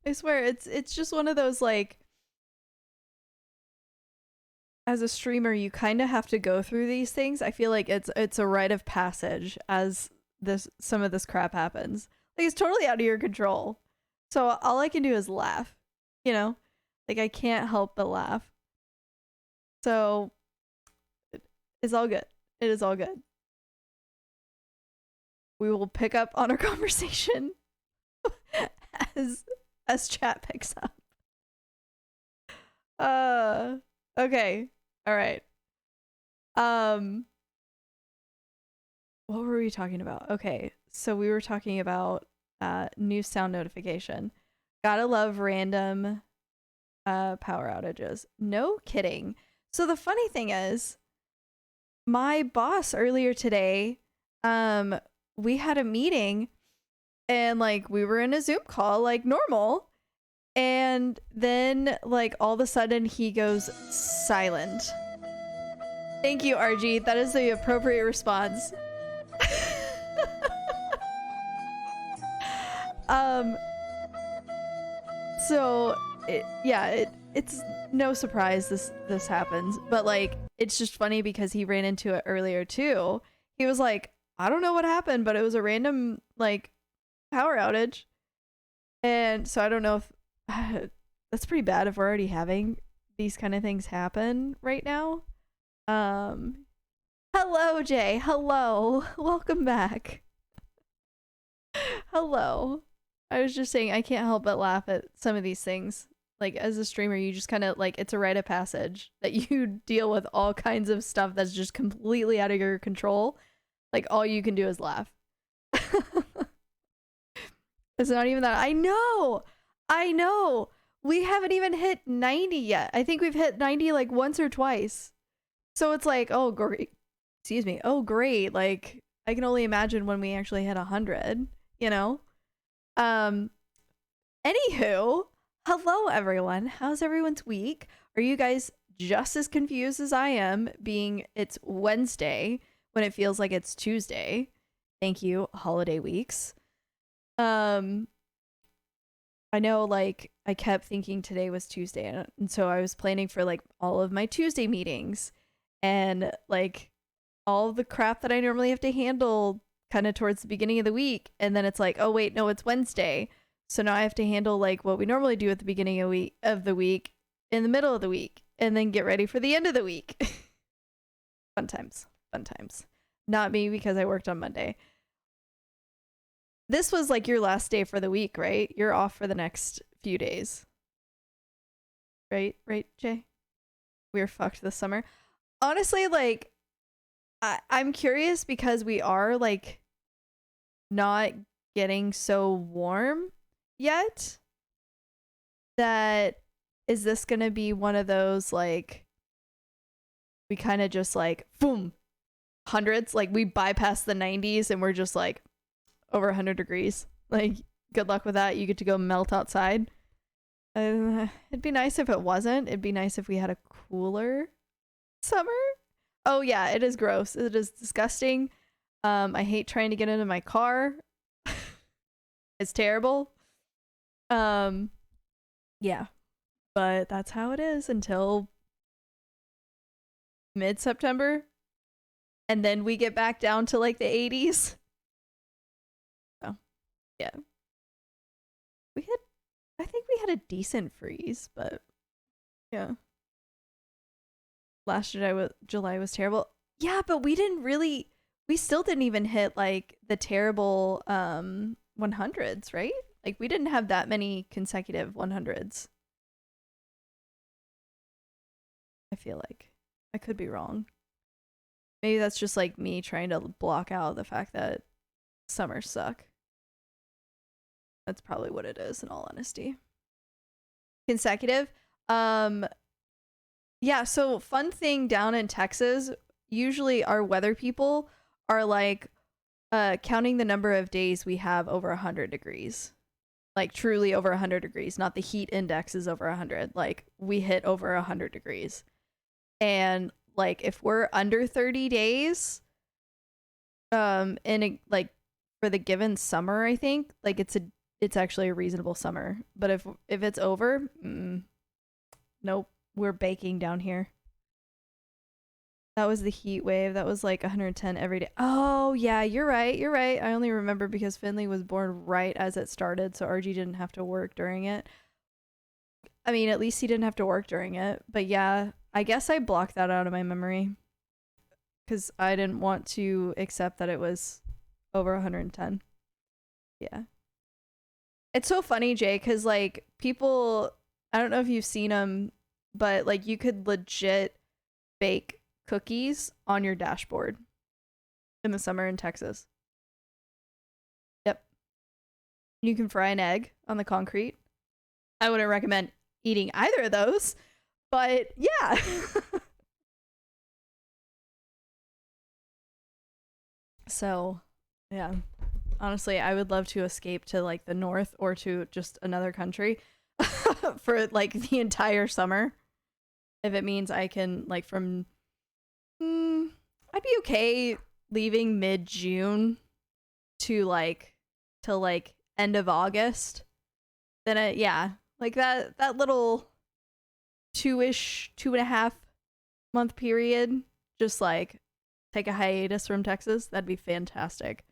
I swear it's just one of those like as a streamer you kind of have to go through these things. I feel like it's a rite of passage as this some of this crap happens. Like it's totally out of your control. So all I can do is laugh, you know? Like I can't help but laugh. So it's all good. It is all good. We will pick up on our conversation as as chat picks up. Okay. All right. Um what were we talking about? Okay. So we were talking about new sound notification. Gotta love random power outages. No kidding. So the funny thing is, my boss earlier today, we had a meeting and like we were in a Zoom call like normal. And then like all of a sudden he goes silent. Thank you, RG. That is the appropriate response. um so it's no surprise this happens, but like it's just funny because he ran into it earlier too. He was like, I don't know what happened, but it was a random like power outage. And so I don't know if that's pretty bad if we're already having these kind of things happen right now. Hello, Jay. Hello. Welcome back. Hello. I was just saying I can't help but laugh at some of these things. Like as a streamer, you just kind of like it's a rite of passage that you deal with all kinds of stuff that's just completely out of your control. Like all you can do is laugh. It's not even that. I know. I know. We haven't even hit 90 yet. I think we've hit 90 like once or twice. So it's like, oh great. Excuse me. Oh great. Like I can only imagine when we actually hit 100, you know? Um Anywho, hello everyone. How's everyone's week? Are you guys just as confused as I am, being it's Wednesday when it feels like it's Tuesday? Thank you, holiday weeks. I know like I kept thinking today was Tuesday, and so I was planning for like all of my Tuesday meetings and like all the crap that I normally have to handle kind of towards the beginning of the week, and then it's like, oh wait, no, it's Wednesday. So now I have to handle like what we normally do at the beginning of the week in the middle of the week and then get ready for the end of the week. Fun times. Fun times. Not me because I worked on Monday. This was like your last day for the week, right? You're off for the next few days. Right, Jay? We're fucked this summer. Honestly, like I'm curious because we are like not getting so warm yet that is this gonna be one of those like we kind of just like boom hundreds, like we bypass the 90s and we're just like over 100 degrees. Like good luck with that. You get to go melt outside. It'd be nice if it wasn't. It'd be nice if we had a cooler summer. Oh yeah, it is gross. It is disgusting. I hate trying to get into my car. It's terrible. Yeah. But that's how it is until mid-September. And then we get back down to like the 80s. So, yeah. I think we had a decent freeze, but yeah. Last July was terrible. Yeah, but we still didn't even hit like the terrible 100s, right? Like we didn't have that many consecutive 100s. I feel like I could be wrong. Maybe that's just like me trying to block out the fact that summers suck. That's probably what it is in all honesty. Consecutive. Yeah, so fun thing down in Texas, usually our weather people are like counting the number of days we have over 100 degrees. Like truly over 100 degrees, not the heat index is over 100. Like we hit over 100 degrees. And like if we're under 30 days, in a, like for the given summer, I think like it's actually a reasonable summer. But if it's over, nope, we're baking down here. That was the heat wave. That was like 110 every day. Oh, yeah, you're right. You're right. I only remember because Finley was born right as it started, so RG didn't have to work during it. I mean, at least he didn't have to work during it. But yeah, I guess I blocked that out of my memory because I didn't want to accept that it was over 110. Yeah. It's so funny, Jay, because like people, I don't know if you've seen them, but like you could legit bake cookies on your dashboard in the summer in Texas. Yep. You can fry an egg on the concrete. I wouldn't recommend eating either of those, but yeah. So, yeah. Honestly, I would love to escape to like the north or to just another country for like the entire summer. If it means I can like from I'd be okay leaving mid-June to like till like end of August. Then yeah, like that little 2.5 month period, just like take a hiatus from Texas. That'd be fantastic.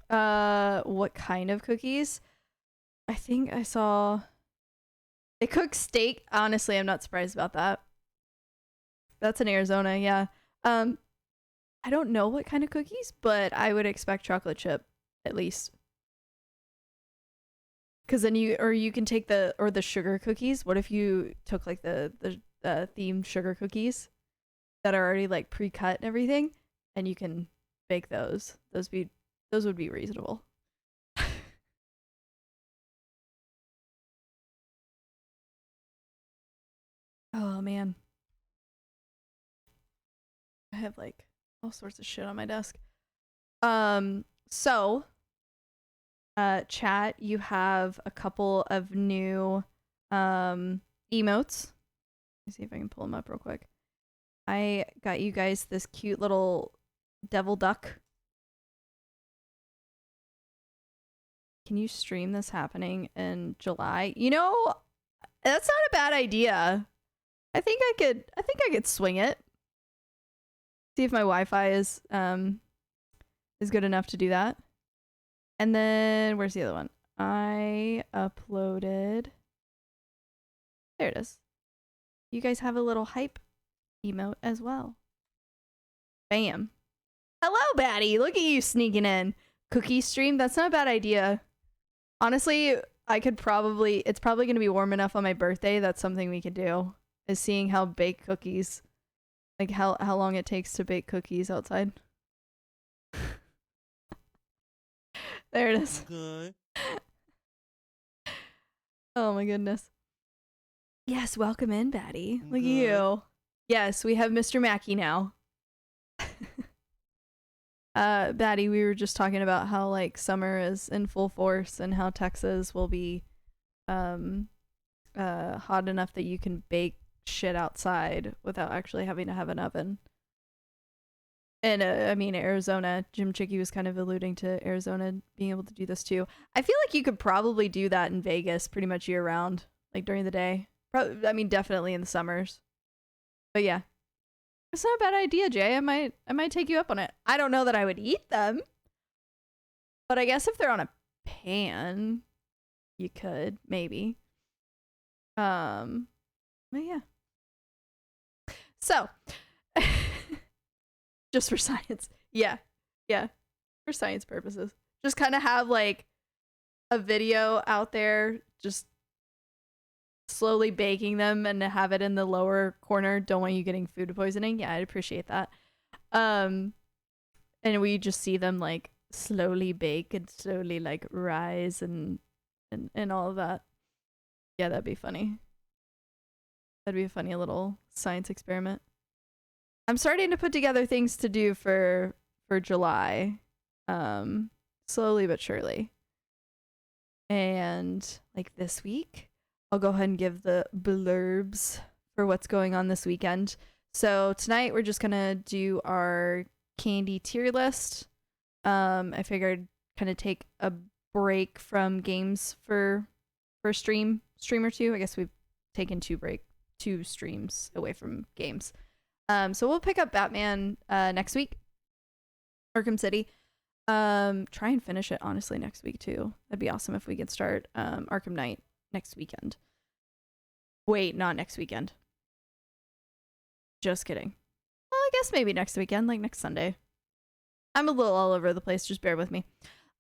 What kind of cookies? I think I saw they cook steak. Honestly, I'm not surprised about that. That's in Arizona, yeah. I don't know what kind of cookies, but I would expect chocolate chip at least. Cause then you can take the sugar cookies. What if you took like the themed sugar cookies that are already like pre-cut and everything, and you can bake those. Those would be reasonable. Oh man, I have like all sorts of shit on my desk. So chat, you have a couple of new emotes. Let me see if I can pull them up real quick. I got you guys this cute little devil duck. Can you stream this happening in July? You know, that's not a bad idea. I think I could swing it. See if my Wi-Fi is good enough to do that. And then where's the other one? I uploaded. There it is. You guys have a little hype emote as well. Bam. Hello, Batty. Look at you sneaking in. Cookie stream. That's not a bad idea. Honestly, it's probably going to be warm enough on my birthday. That's something we could do. Is seeing how bake cookies, like how long it takes to bake cookies outside. There it is. Okay. Oh my goodness. Yes, welcome in, Batty. Look at you. Yes, we have Mr. Mackey now. Batty, we were just talking about how like summer is in full force and how Texas will be hot enough that you can bake shit outside without actually having to have an oven. And I mean, Arizona, Jim Chicky was kind of alluding to Arizona being able to do this too. I feel like you could probably do that in Vegas pretty much year round, like during the day. I mean, definitely in the summers. But yeah, it's not a bad idea, Jay. I might take you up on it. I don't know that I would eat them, but I guess if they're on a pan, you could maybe. But yeah. So. Just for science. Yeah. For science purposes. Just kind of have like a video out there just slowly baking them and have it in the lower corner. Don't want you getting food poisoning. Yeah, I'd appreciate that. And we just see them like slowly bake and slowly like rise and all of that. Yeah, that'd be funny. That'd be a funny little science experiment. I'm starting to put together things to do for July, slowly but surely. And like this week, I'll go ahead and give the blurbs for what's going on this weekend. So tonight we're just gonna do our candy tier list. I figured kind of take a break from games for stream or two. I guess we've taken two streams away from games. So we'll pick up Batman next week. Arkham City. Try and finish it honestly next week too. That'd be awesome if we could start Arkham Knight next weekend. Wait, not next weekend. Just kidding. Well, I guess maybe next weekend, like next Sunday. I'm a little all over the place, just bear with me.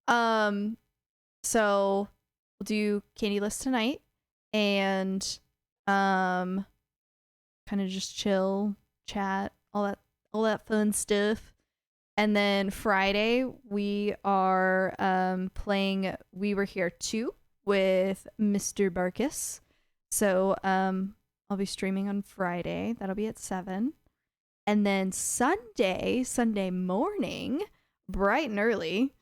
So we'll do candy list tonight and kind of just chill, chat, all that fun stuff. And then Friday we are playing We Were Here Too with Mr. Barkus. So I'll be streaming on Friday. That'll be at 7. And then Sunday morning, bright and early,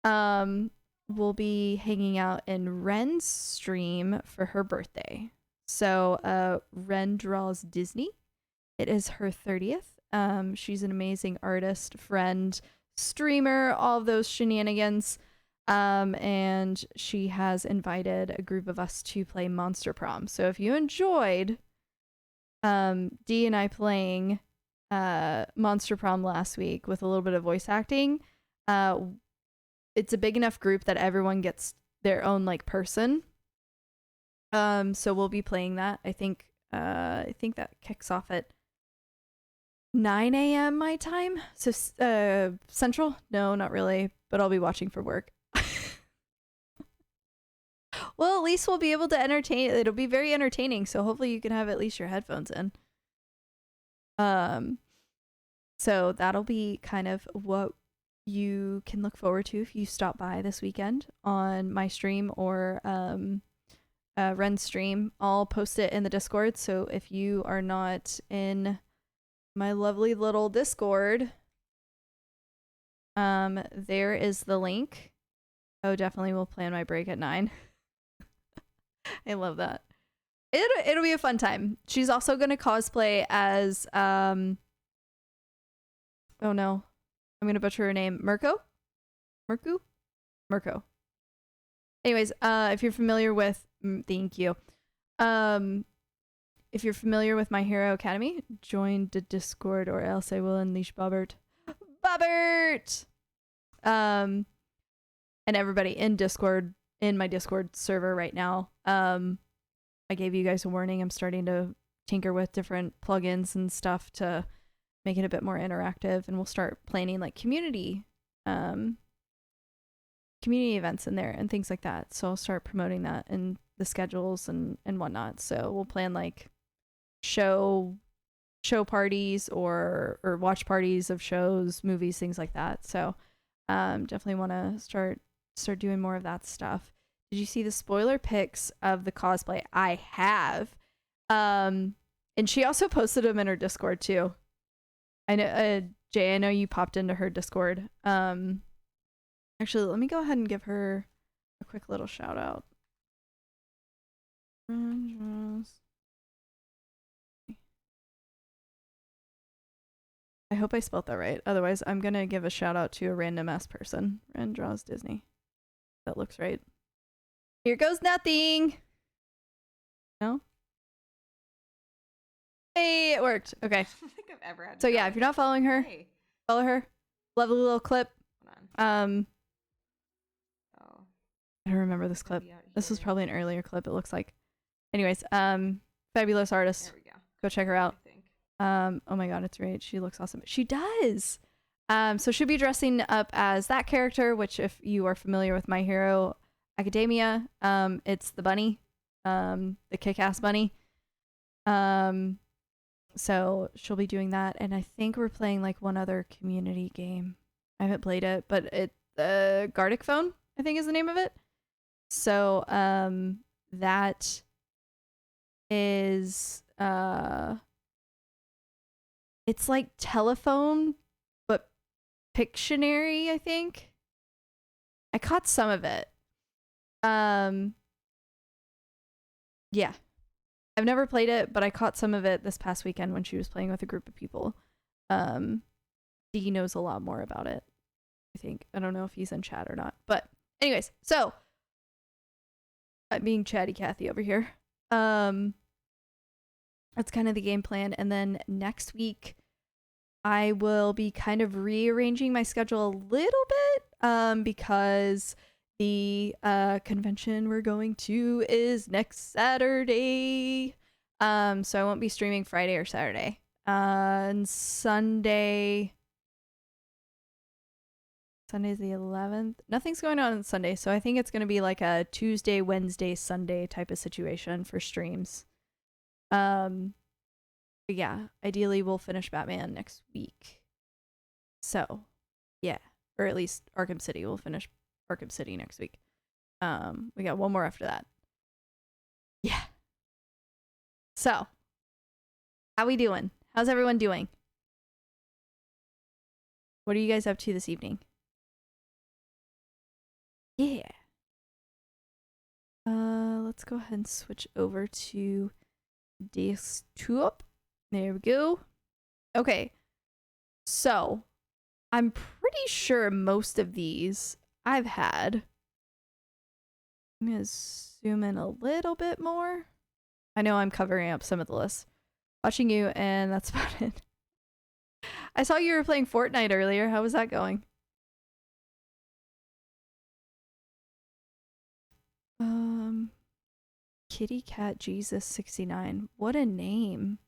we'll be hanging out in Ren's stream for her birthday. So Ren draws Disney. It is her 30th. She's an amazing artist, friend, streamer, all of those shenanigans. And she has invited a group of us to play Monster Prom. So if you enjoyed Dee and I playing Monster Prom last week with a little bit of voice acting, it's a big enough group that everyone gets their own like person. So we'll be playing that. I think that kicks off at 9 a.m. my time. So Central? No, not really, but I'll be watching for work. Well, at least we'll be able to entertain. It'll be very entertaining, so hopefully you can have at least your headphones in. So that'll be kind of what you can look forward to if you stop by this weekend on my stream or Ren's stream. I'll post it in the Discord, so if you are not in my lovely little Discord, there is the link. Oh, definitely will plan my break at 9. I love that. It'll be a fun time. She's also gonna cosplay as oh no, I'm gonna butcher her name. Mirko. Anyways, if you're familiar with, thank you. If you're familiar with My Hero Academy, join the Discord or else I will unleash Bobbert. And everybody in Discord, in my Discord server right now. I gave you guys a warning. I'm starting to tinker with different plugins and stuff to make it a bit more interactive, and we'll start planning like community events in there and things like that. So I'll start promoting that in the schedules and whatnot. So we'll plan like show parties or watch parties of shows, movies, things like that. So definitely want to start doing more of that stuff. Did you see the spoiler pics of the cosplay? I have. And she also posted them in her Discord too. I know, Jay, I know you popped into her Discord. Actually, let me go ahead and give her a quick little shout out. I hope I spelled that right. Otherwise, I'm going to give a shout out to a random ass person. Ren draws Disney. That looks right. Here goes nothing. No? Hey, it worked. Okay. I don't think I've ever had. So yeah, if you're not following her, follow her. Lovely little clip. Oh. I don't remember this clip. This was probably an earlier clip, it looks like. Anyways, fabulous artist. There we go. Go check her out. I think. Oh my god, it's right. She looks awesome. She does. So she'll be dressing up as that character, which if you are familiar with My Hero Academia, it's the bunny, the kick-ass bunny. So she'll be doing that, and I think we're playing like one other community game. I haven't played it, but it Gartic Phone, I think is the name of it. So that is it's like telephone but Pictionary, I think. I caught some of it. Yeah. I've never played it, but I caught some of it this past weekend when she was playing with a group of people. Dee he knows a lot more about it. I think. I don't know if he's in chat or not. But anyways, so I'm being chatty Cathy over here. That's kind of the game plan. And then next week I will be kind of rearranging my schedule a little bit because the convention we're going to is next Saturday. So I won't be streaming Friday or Saturday. And Sunday's the 11th. Nothing's going on Sunday, so I think it's going to be like a Tuesday, Wednesday, Sunday type of situation for streams. But yeah, ideally we'll finish Batman next week. So, yeah, or at least Arkham City. We'll finish Arkham City next week. We got one more after that. Yeah. So, how we doing? How's everyone doing? What are you guys up to this evening? Yeah. Let's go ahead and switch over to desktop. There we go. Okay. So, I'm pretty sure most of these I've had. I'm going to zoom in a little bit more. I know I'm covering up some of the lists. Watching you, and that's about it. I saw you were playing Fortnite earlier. How was that going? Kitty Cat Jesus 69. What a name.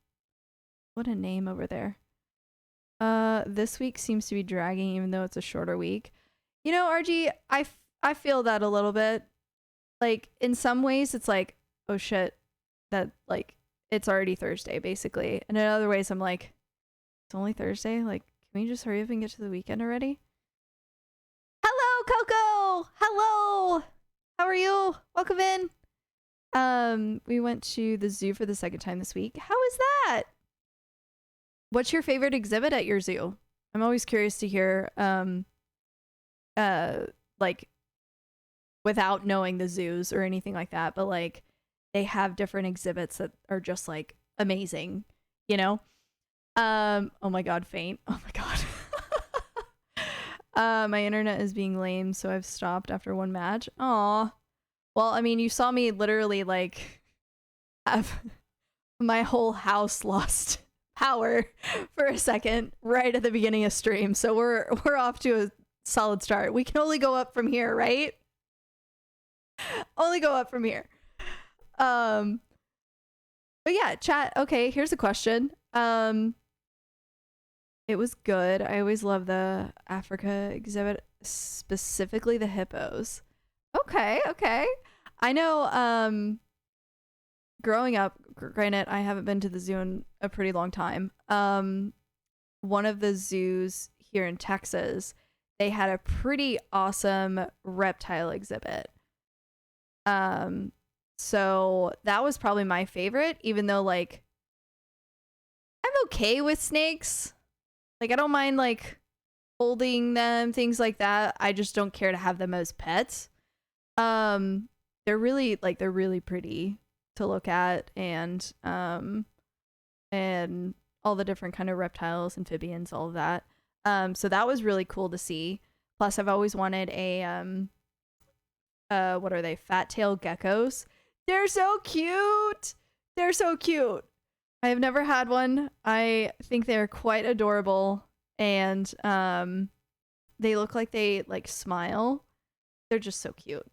What a name over there. This week seems to be dragging even though it's a shorter week. You know, RG, I feel that a little bit. Like, in some ways it's like, oh shit, that, like, it's already Thursday, basically. And in other ways I'm like, it's only Thursday? Like, can we just hurry up and get to the weekend already? Hello, Coco! Hello! How are you? Welcome in. We went to the zoo for the second time this week. How is that? What's your favorite exhibit at your zoo? I'm always curious to hear, like, without knowing the zoos or anything like that, but, like, they have different exhibits that are just, like, amazing, you know? Oh my god, faint. Oh my god. My internet is being lame, so I've stopped after one match. Aw. Well, I mean, you saw me literally, like, have my whole house lost power for a second right at the beginning of stream, so we're off to a solid start. We can only go up from here, right? Only go up from here. But yeah, chat. Okay, here's a question. It was good. I always love the Africa exhibit, specifically the hippos. Okay. I know, growing up, granted, I haven't been to the zoo in a pretty long time. One of the zoos here in Texas, they had a pretty awesome reptile exhibit. So that was probably my favorite, even though, like, I'm okay with snakes. Like, I don't mind, like, holding them, things like that. I just don't care to have them as pets. They're really pretty to look at, and all the different kind of reptiles, amphibians, all of that. So that was really cool to see. Plus, I've always wanted a what are they? Fat-tailed geckos. They're so cute. They're so cute. I have never had one. I think they're quite adorable, and they look like they, like, smile. They're just so cute.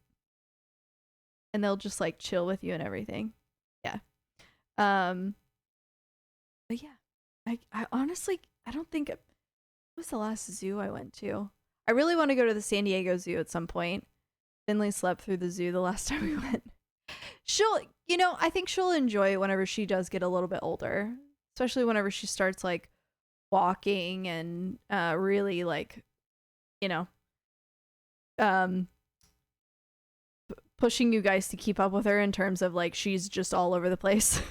And they'll just, like, chill with you and everything. Yeah. But yeah. I honestly, I don't think what was the last zoo I went to? I really want to go to the San Diego Zoo at some point. Finley slept through the zoo the last time we went. I think she'll enjoy it whenever she does get a little bit older, especially whenever she starts, like, walking and really, like, pushing you guys to keep up with her in terms of, like, she's just all over the place.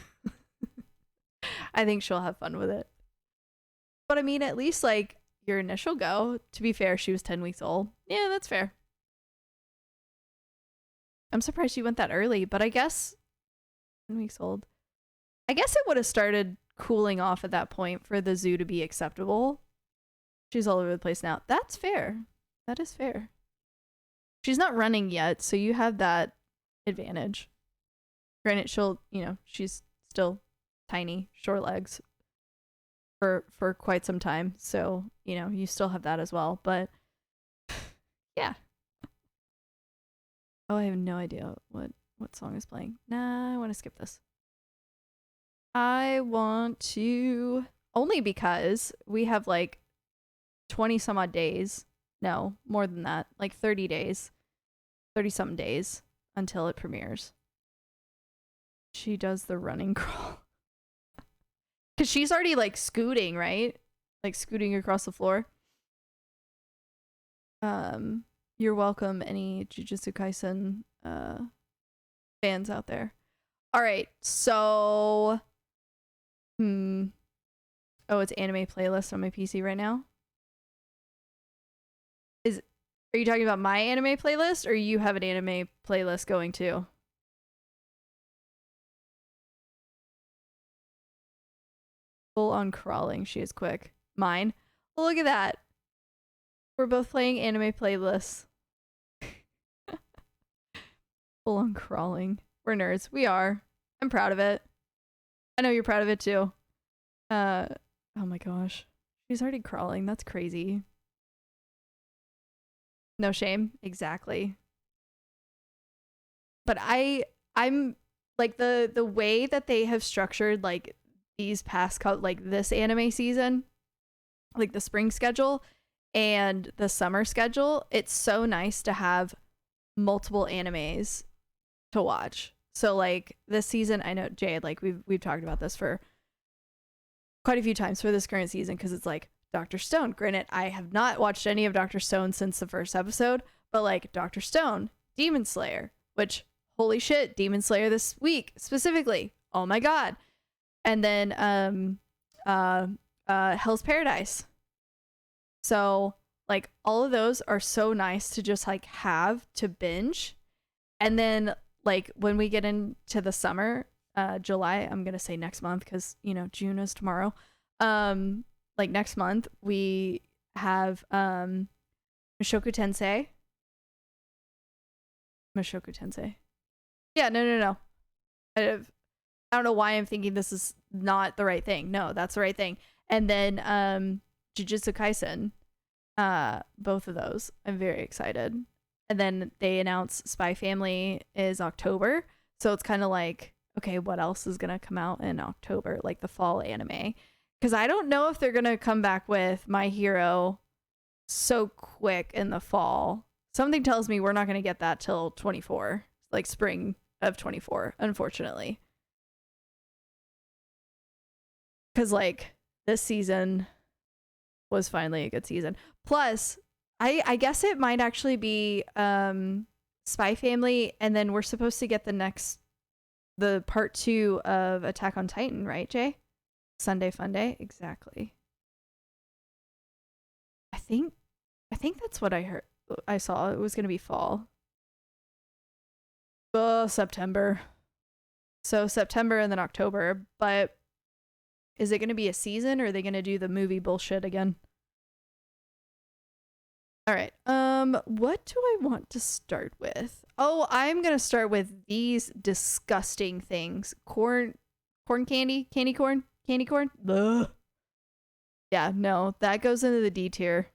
I think she'll have fun with it. But I mean, at least, like, your initial go, to be fair, she was 10 weeks old. Yeah, that's fair. I'm surprised she went that early, but I guess 10 weeks old. I guess it would have started cooling off at that point for the zoo to be acceptable. She's all over the place now. That's fair. That is fair. She's not running yet, so you have that advantage. Granted, she's still tiny, short legs for quite some time, so, you still have that as well, but yeah. Oh, I have no idea what song is playing. Nah, I want to skip this. I want to, only because we have like 20 some odd days. No, more than that. Like 30 days. 30 something days until it premieres. She does the running crawl. Because she's already like scooting, right? Like scooting across the floor. You're welcome, any Jujutsu Kaisen fans out there. All right, so oh, it's anime playlist on my PC right now. Are you talking about my anime playlist, or you have an anime playlist going too? Full on crawling, she is quick. Mine? Well, look at that. We're both playing anime playlists. Full on crawling. We're nerds. We are. I'm proud of it. I know you're proud of it too. Oh my gosh. She's already crawling. That's crazy. No shame. Exactly. But I'm like the way that they have structured like these past like this anime season, like the spring schedule and the summer schedule, it's so nice to have multiple animes to watch. So like this season, I know Jade, like we've talked about this for quite a few times for this current season, because it's like Dr. Stone. Granted, I have not watched any of Dr. Stone since the first episode, but like Dr. Stone, Demon Slayer, which holy shit, Demon Slayer this week specifically. Oh my god. And then Hell's Paradise. So like all of those are so nice to just like have to binge. And then like when we get into the summer, July, I'm gonna say next month because June is tomorrow. Like next month we have Mushoku Tensei. Yeah, no. I don't know why I'm thinking this is not the right thing. No, that's the right thing. And then Jujutsu Kaisen. Both of those. I'm very excited. And then they announced Spy Family is October. So it's kind of like, okay, what else is going to come out in October? Like the fall anime. Because I don't know if they're going to come back with My Hero so quick in the fall. Something tells me we're not going to get that till 24. Like spring of 24, unfortunately. Because like this season was finally a good season. Plus, I guess it might actually be Spy Family, and then we're supposed to get the part 2 of Attack on Titan, right, Jay? Sunday Funday, exactly. I think that's what I heard. I saw it was gonna be fall. Oh, September. So September and then October, but is it gonna be a season, or are they gonna do the movie bullshit again? All right. What do I want to start with? Oh, I'm gonna start with these disgusting things. Corn candy, candy corn. Ugh. Yeah, no, that goes into the D tier.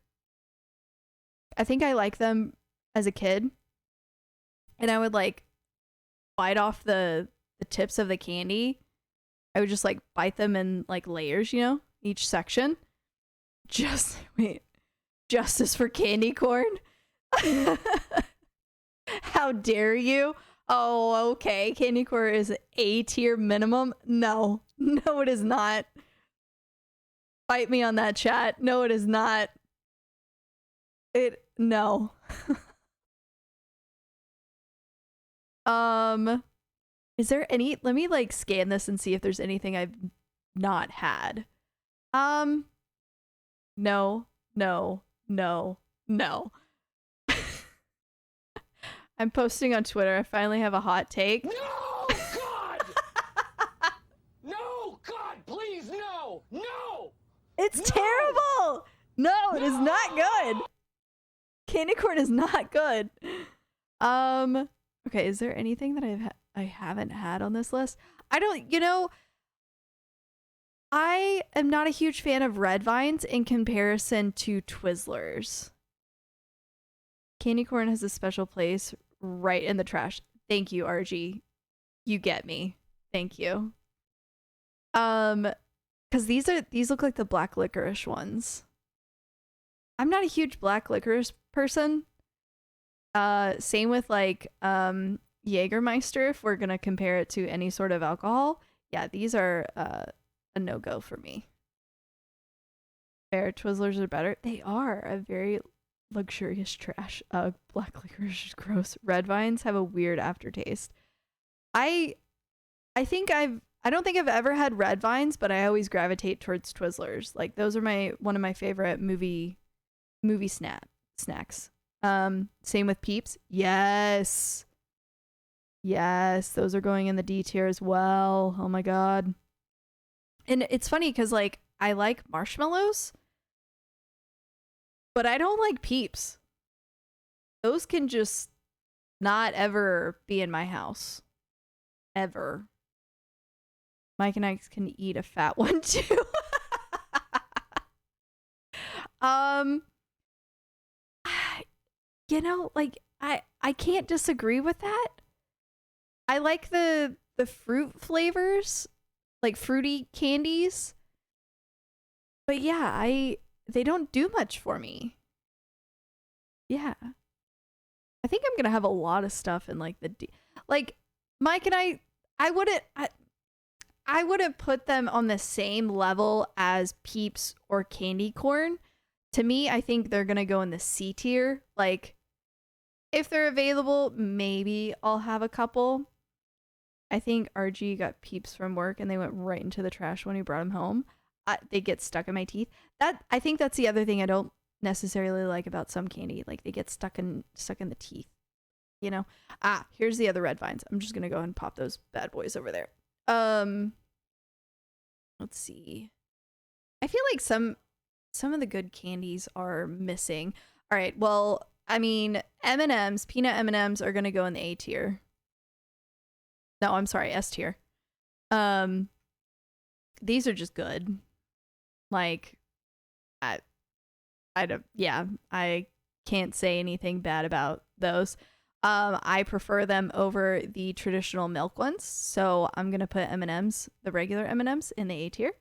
I think I like them as a kid, and I would like bite off the tips of the candy. I would just like bite them in like layers, each section. Justice for candy corn? How dare you? Oh, okay. Candy corn is A tier minimum. No, it is not. Fight me on that, chat. No, it is not. No. Is there any, let me like scan this and see if there's anything I've not had. No. I'm posting on Twitter. I finally have a hot take. No, God! No, God, please, no! It's terrible! No, it is not good. Candy corn is not good. Okay, is there anything that I haven't had on this list? I don't, I am not a huge fan of red vines in comparison to Twizzlers. Candy corn has a special place right in the trash. Thank you, RG. You get me. Thank you. Because these look like the black licorice ones. I'm not a huge black licorice person. Same with like Jägermeister, if we're gonna compare it to any sort of alcohol. Yeah, these are a no-go for me. Fair, Twizzlers are better. They are a very luxurious trash. Black licorice is gross. Red vines have a weird aftertaste. I don't think I've ever had red vines, but I always gravitate towards Twizzlers. Like those are one of my favorite movie snacks. Same with Peeps. Yes, those are going in the D tier as well. Oh my god. And it's funny because like I like marshmallows, but I don't like Peeps. Those can just not ever be in my house. Ever. Mike and I can eat a fat one too. Like I can't disagree with that. I like the fruit flavors, like fruity candies. But yeah, they don't do much for me. Yeah. I think I'm going to have a lot of stuff in like like Mike and I wouldn't put them on the same level as Peeps or candy corn. To me, I think they're going to go in the C tier. Like if they're available, maybe I'll have a couple. I think RG got Peeps from work and they went right into the trash when he brought them home. They get stuck in my teeth. I think that's the other thing I don't necessarily like about some candy. Like they get stuck in the teeth. Here's the other red vines. I'm just gonna go and pop those bad boys over there. Let's see. I feel like some of the good candies are missing. All right. Well, I mean, M&Ms, peanut M&Ms are gonna go in the A tier. No, I'm sorry, S tier. These are just good. Like, I can't say anything bad about those. I prefer them over the traditional milk ones, so I'm gonna put M&Ms, the regular M&Ms, in the A tier.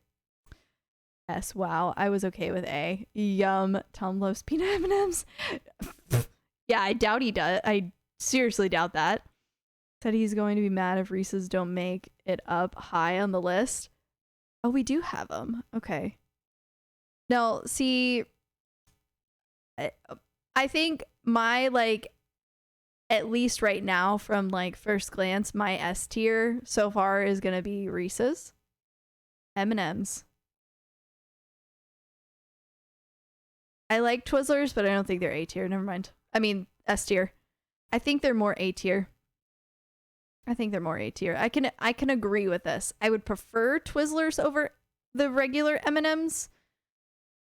S. Wow, I was okay with A. Yum. Tom loves peanut M&Ms. Yeah, I doubt he does. I seriously doubt that. Said he's going to be mad if Reese's don't make it up high on the list. Oh, we do have them. Okay. No, see, I think my, like, at least right now from, like, first glance, my S tier so far is going to be Reese's. M&M's. I like Twizzlers, but I don't think they're A tier. Never mind. I mean, S tier. I think they're more A tier. I can agree with this. I would prefer Twizzlers over the regular M&Ms,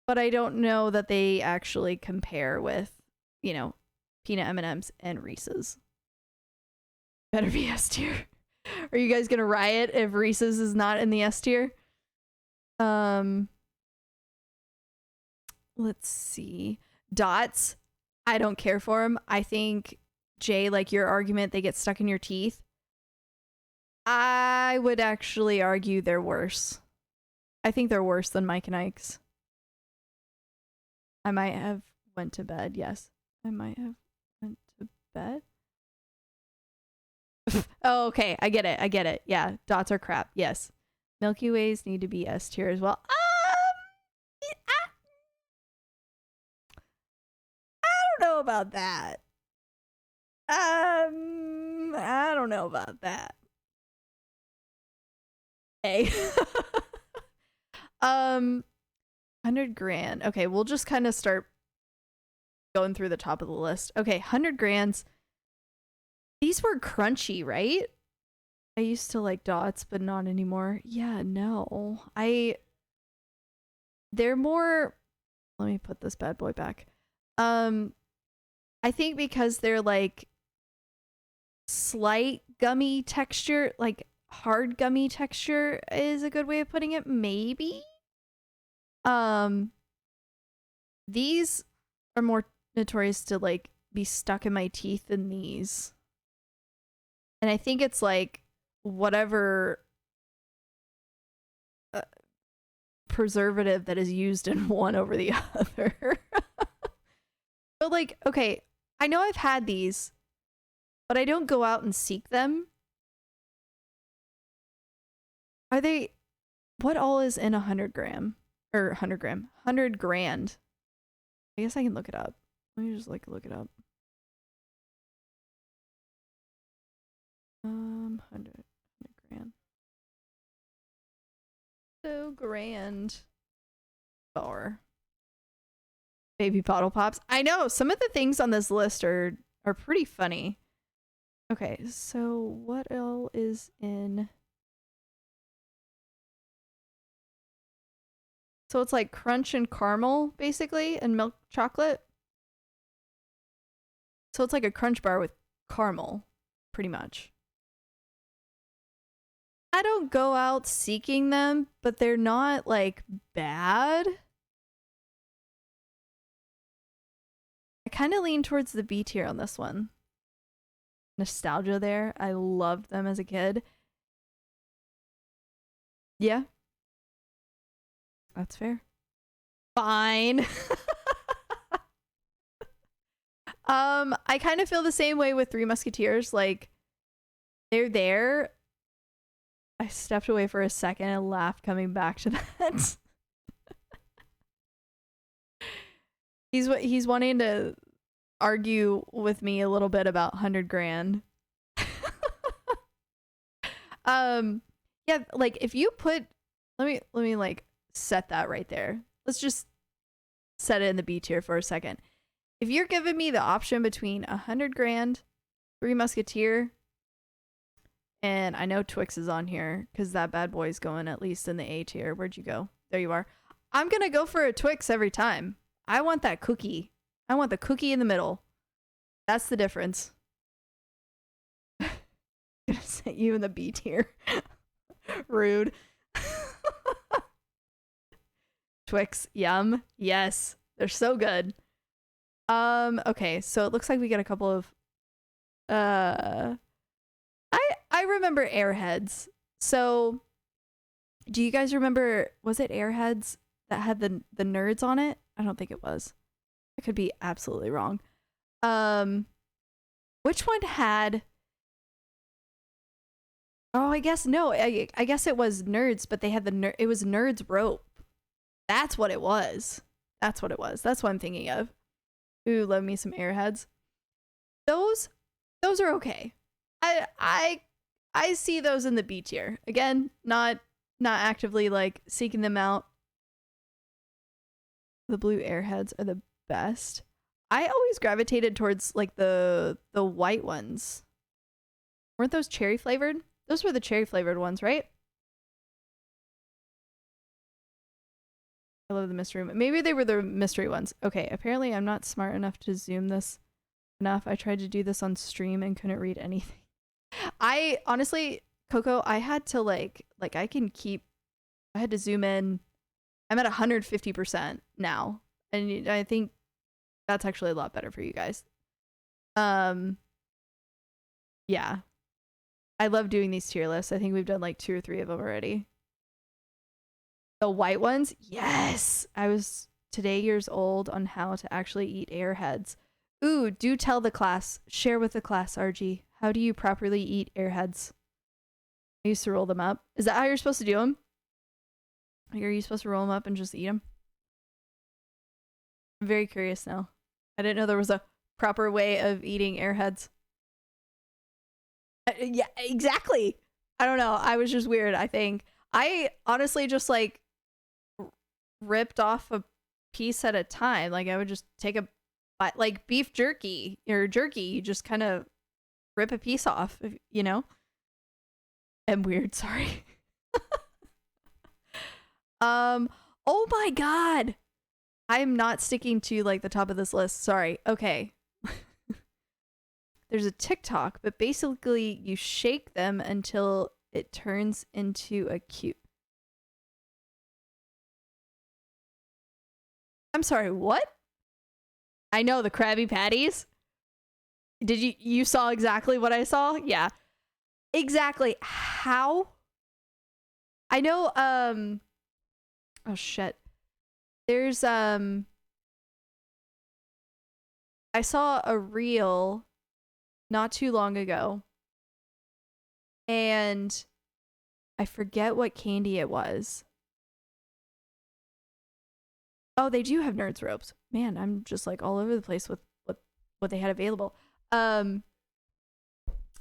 but I don't know that they actually compare with, peanut M&Ms and Reese's. Better be S tier. Are you guys gonna riot if Reese's is not in the S tier? Let's see. Dots. I don't care for them. I think, Jay, like your argument, they get stuck in your teeth. I would actually argue they're worse. I think they're worse than Mike and Ike's. I might have went to bed. Yes. I might have went to bed. Oh, okay. I get it. Yeah. Dots are crap. Yes. Milky Ways need to be S tier as well. I don't know about that. I don't know about that. 100 grand. Okay, we'll just kind of start going through the top of the list. Okay, 100 grands. These were crunchy, right? I used to like Dots, but not anymore. Yeah, no. They're more Let me put this bad boy back. I think because they're like slight gummy texture, like hard gummy texture is a good way of putting it, maybe. These are more notorious to like be stuck in my teeth than these. And I think it's like whatever preservative that is used in one over the other. But like, okay, I know I've had these, but I don't go out and seek them. Are they, what all is in 100 gram? Or 100 gram? 100 grand. I guess I can look it up. Let me just like look it up. 100 grand. So grand. Bar. Baby bottle pops. I know some of the things on this list are pretty funny. Okay, so what else is in? So it's like crunch and caramel, basically, and milk chocolate. So it's like a crunch bar with caramel, pretty much. I don't go out seeking them, but they're not like bad. I kind of lean towards the B tier on this one. Nostalgia there. I loved them as a kid. Yeah. That's fair. Fine. I kind of feel the same way with Three Musketeers. Like, they're there. I stepped away for a second and laughed coming back to that. He's wanting to argue with me a little bit about 100 grand. Yeah, like if you put, let me like set that right there. Let's just set it in the B tier for a second. If you're giving me the option between 100 grand, Three Musketeer, and I know Twix is on here because that bad boy's going at least in the A tier. Where'd you go? There you are. I'm gonna go for a Twix every time. I want that cookie. I want the cookie in the middle. That's the difference. I'm gonna set you in the B tier. Rude. Twix, yum. Yes, they're so good. Okay, so it looks like we get a couple of I remember Airheads. So do you guys remember, was it Airheads that had the nerds on it? I don't think it was. I could be absolutely wrong. Which one had, oh, I guess no. I guess it was Nerds, but they had it was Nerds rope. That's what it was. That's what it was. That's what I'm thinking of. Ooh, love me some Airheads. Those are okay. I see those in the B tier. Again, not actively like seeking them out. The blue Airheads are the best. I always gravitated towards like the white ones. Weren't those cherry flavored? Those were the cherry flavored ones, right? I love the mystery. Maybe they were the mystery ones. Okay, apparently I'm not smart enough to zoom this enough. I tried to do this on stream and couldn't read anything. I honestly, Coco, I had to like I had to zoom in. I'm at 150% now. And I think that's actually a lot better for you guys. Yeah. I love doing these tier lists. I think we've done like 2 or 3 of them already. The white ones? Yes! I was today years old on how to actually eat Airheads. Ooh, do tell the class. Share with the class, RG. How do you properly eat Airheads? I used to roll them up. Is that how you're supposed to do them? Like, are you supposed to roll them up and just eat them? I'm very curious now. I didn't know there was a proper way of eating Airheads. Yeah, exactly. I don't know. I was just weird, I think. I honestly just like ripped off a piece at a time. Like I would just take a bite, like beef jerky or jerky. You just kind of rip a piece off, you know? I'm weird, sorry. Oh my god. I'm not sticking to like the top of this list. Sorry. Okay. There's a TikTok, but basically you shake them until it turns into a cube. I'm sorry, what? I know, the Krabby Patties. Did you saw exactly what I saw? Yeah. Exactly. How? I know, oh shit. There's, I saw a reel not too long ago, and I forget what candy it was. Oh, they do have Nerds ropes. Man, I'm just like all over the place with what they had available.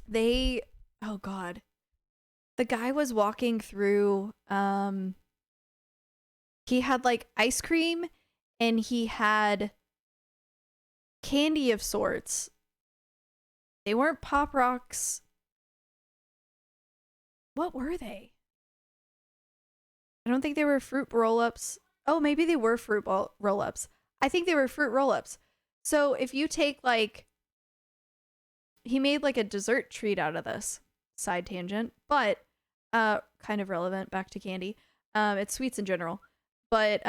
They, oh god. The guy was walking through, he had like ice cream and he had candy of sorts. They weren't Pop Rocks. What were they? I don't think they were fruit roll-ups. Oh, maybe they were fruit roll-ups. I think they were fruit roll-ups. So if you take like, he made like a dessert treat out of this. Side tangent, but kind of relevant back to candy. It's sweets in general. But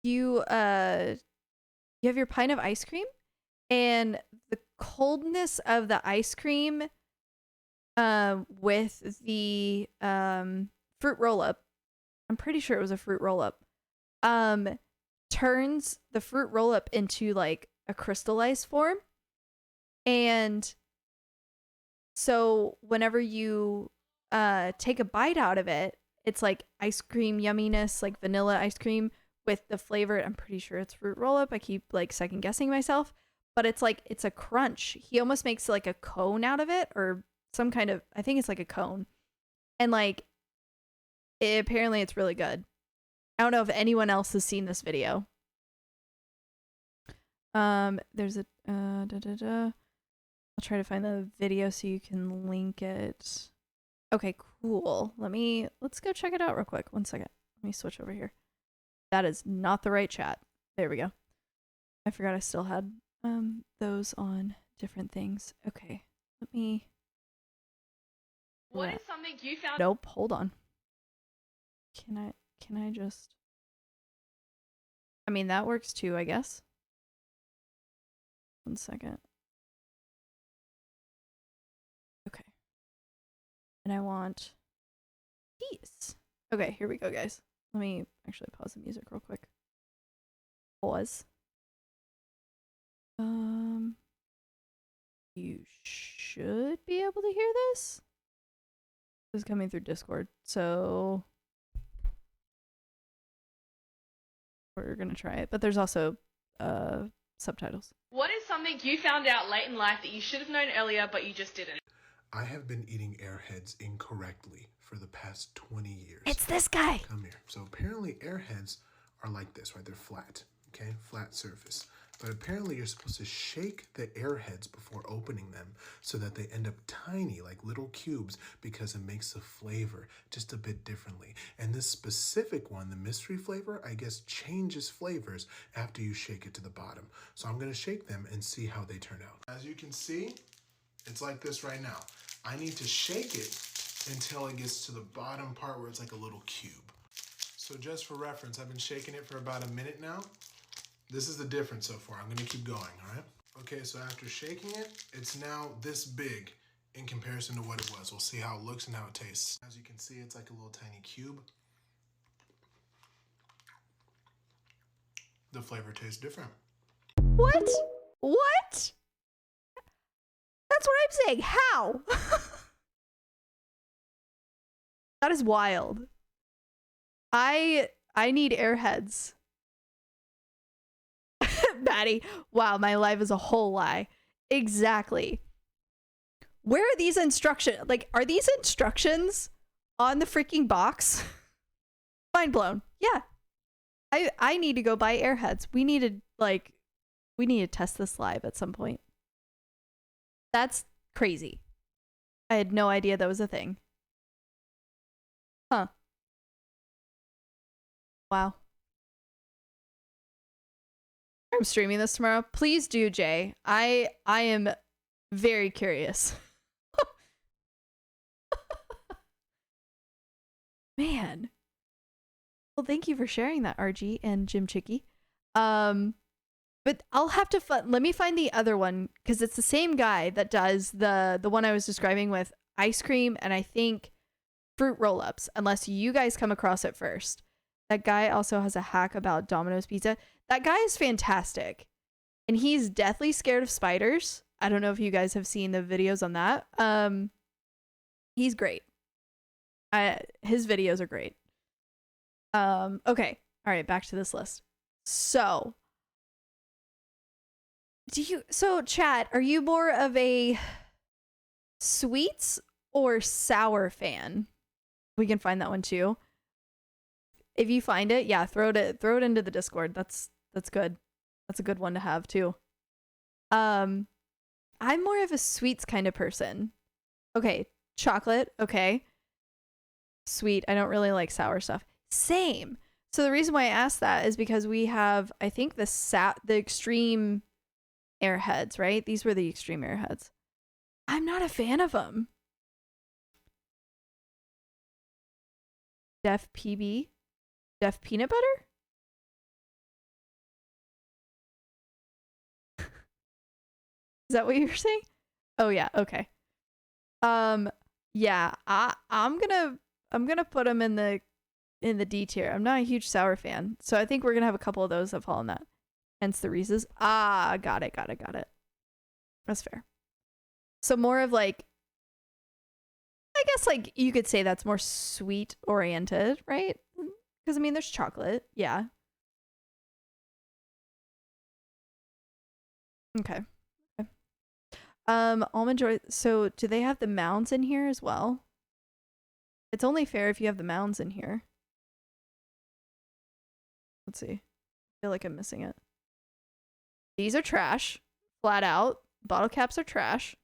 you have your pint of ice cream, and the coldness of the ice cream with the fruit roll-up, I'm pretty sure it was a fruit roll-up, turns the fruit roll-up into like a crystallized form. And so whenever you take a bite out of it, it's like ice cream yumminess, like vanilla ice cream with the flavor. I'm pretty sure it's fruit roll-up. I keep like second guessing myself, but it's like, it's a crunch. He almost makes like a cone out of it, or some kind of, I think it's like a cone. And like, apparently it's really good. I don't know if anyone else has seen this video. There's a I'll try to find the video so you can link it. Okay, cool. Let's go check it out real quick. 1 second. Let me switch over here. That is not the right chat. There we go. I forgot I still had those on different things. Okay. Let me. What is something you found? Nope, hold on. Can I just, I mean, that works too, I guess. 1 second. Okay. And I want peace. Okay, here we go, guys. Let me actually pause the music real quick. Pause. You should be able to hear this. This is coming through Discord, so we're gonna try it. But there's also subtitles. What is something you found out late in life that you should have known earlier, but you just didn't? I have been eating Airheads incorrectly for the past 20 years. It's this guy. Come here. So apparently Airheads are like this, right? They're flat, okay? Flat surface. But apparently you're supposed to shake the Airheads before opening them so that they end up tiny, like little cubes, because it makes the flavor just a bit differently. And this specific one, the mystery flavor, I guess changes flavors after you shake it to the bottom. So I'm gonna shake them and see how they turn out. As you can see, it's like this right now. I need to shake it until it gets to the bottom part where it's like a little cube. So just for reference, I've been shaking it for about a minute now. This is the difference so far. I'm gonna keep going, all right? Okay, so after shaking it, it's now this big in comparison to what it was. We'll see how it looks and how it tastes. As you can see, it's like a little tiny cube. The flavor tastes different. What? What? That's what I'm saying. How? That is wild. I need Airheads. Maddie, wow, my life is a whole lie. Exactly. Where are these instructions? Like, are these instructions on the freaking box? Mind blown. Yeah. I need to go buy Airheads. We need to test this live at some point. That's crazy. I had no idea that was a thing. Huh. Wow. I'm streaming this tomorrow. Please do, Jay. I am very curious. Man. Well, thank you for sharing that, RG and Jim Chicky. But I'll have to let me find the other one because it's the same guy that does the one I was describing with ice cream and I think fruit roll-ups, unless you guys come across it first. That guy also has a hack about Domino's Pizza. That guy is fantastic. And he's deathly scared of spiders. I don't know if you guys have seen the videos on that. He's great. His videos are great. Okay. All right, back to this list. So, chat, are you more of a sweets or sour fan? We can find that one too. If you find it, yeah, throw it into the Discord. That's good. That's a good one to have too. I'm more of a sweets kind of person. Okay, chocolate, okay. Sweet, I don't really like sour stuff. Same. So the reason why I asked that is because we have, I think, the extreme Airheads, right? These were the extreme Airheads. I'm not a fan of them. Def PB? Def peanut butter? Is that what you're saying? Oh yeah, okay. Yeah, I'm gonna put them in the D tier. I'm not a huge sour fan, so I think we're gonna have a couple of those that fall in that. Hence the Reese's. Ah, got it. That's fair. So more of like, I guess like you could say that's more sweet oriented, right? Because I mean, there's chocolate, yeah. Okay. Almond Joy. So do they have the mounds in here as well? It's only fair if you have the mounds in here. Let's see. I feel like I'm missing it. These are trash. Flat out. Bottle caps are trash.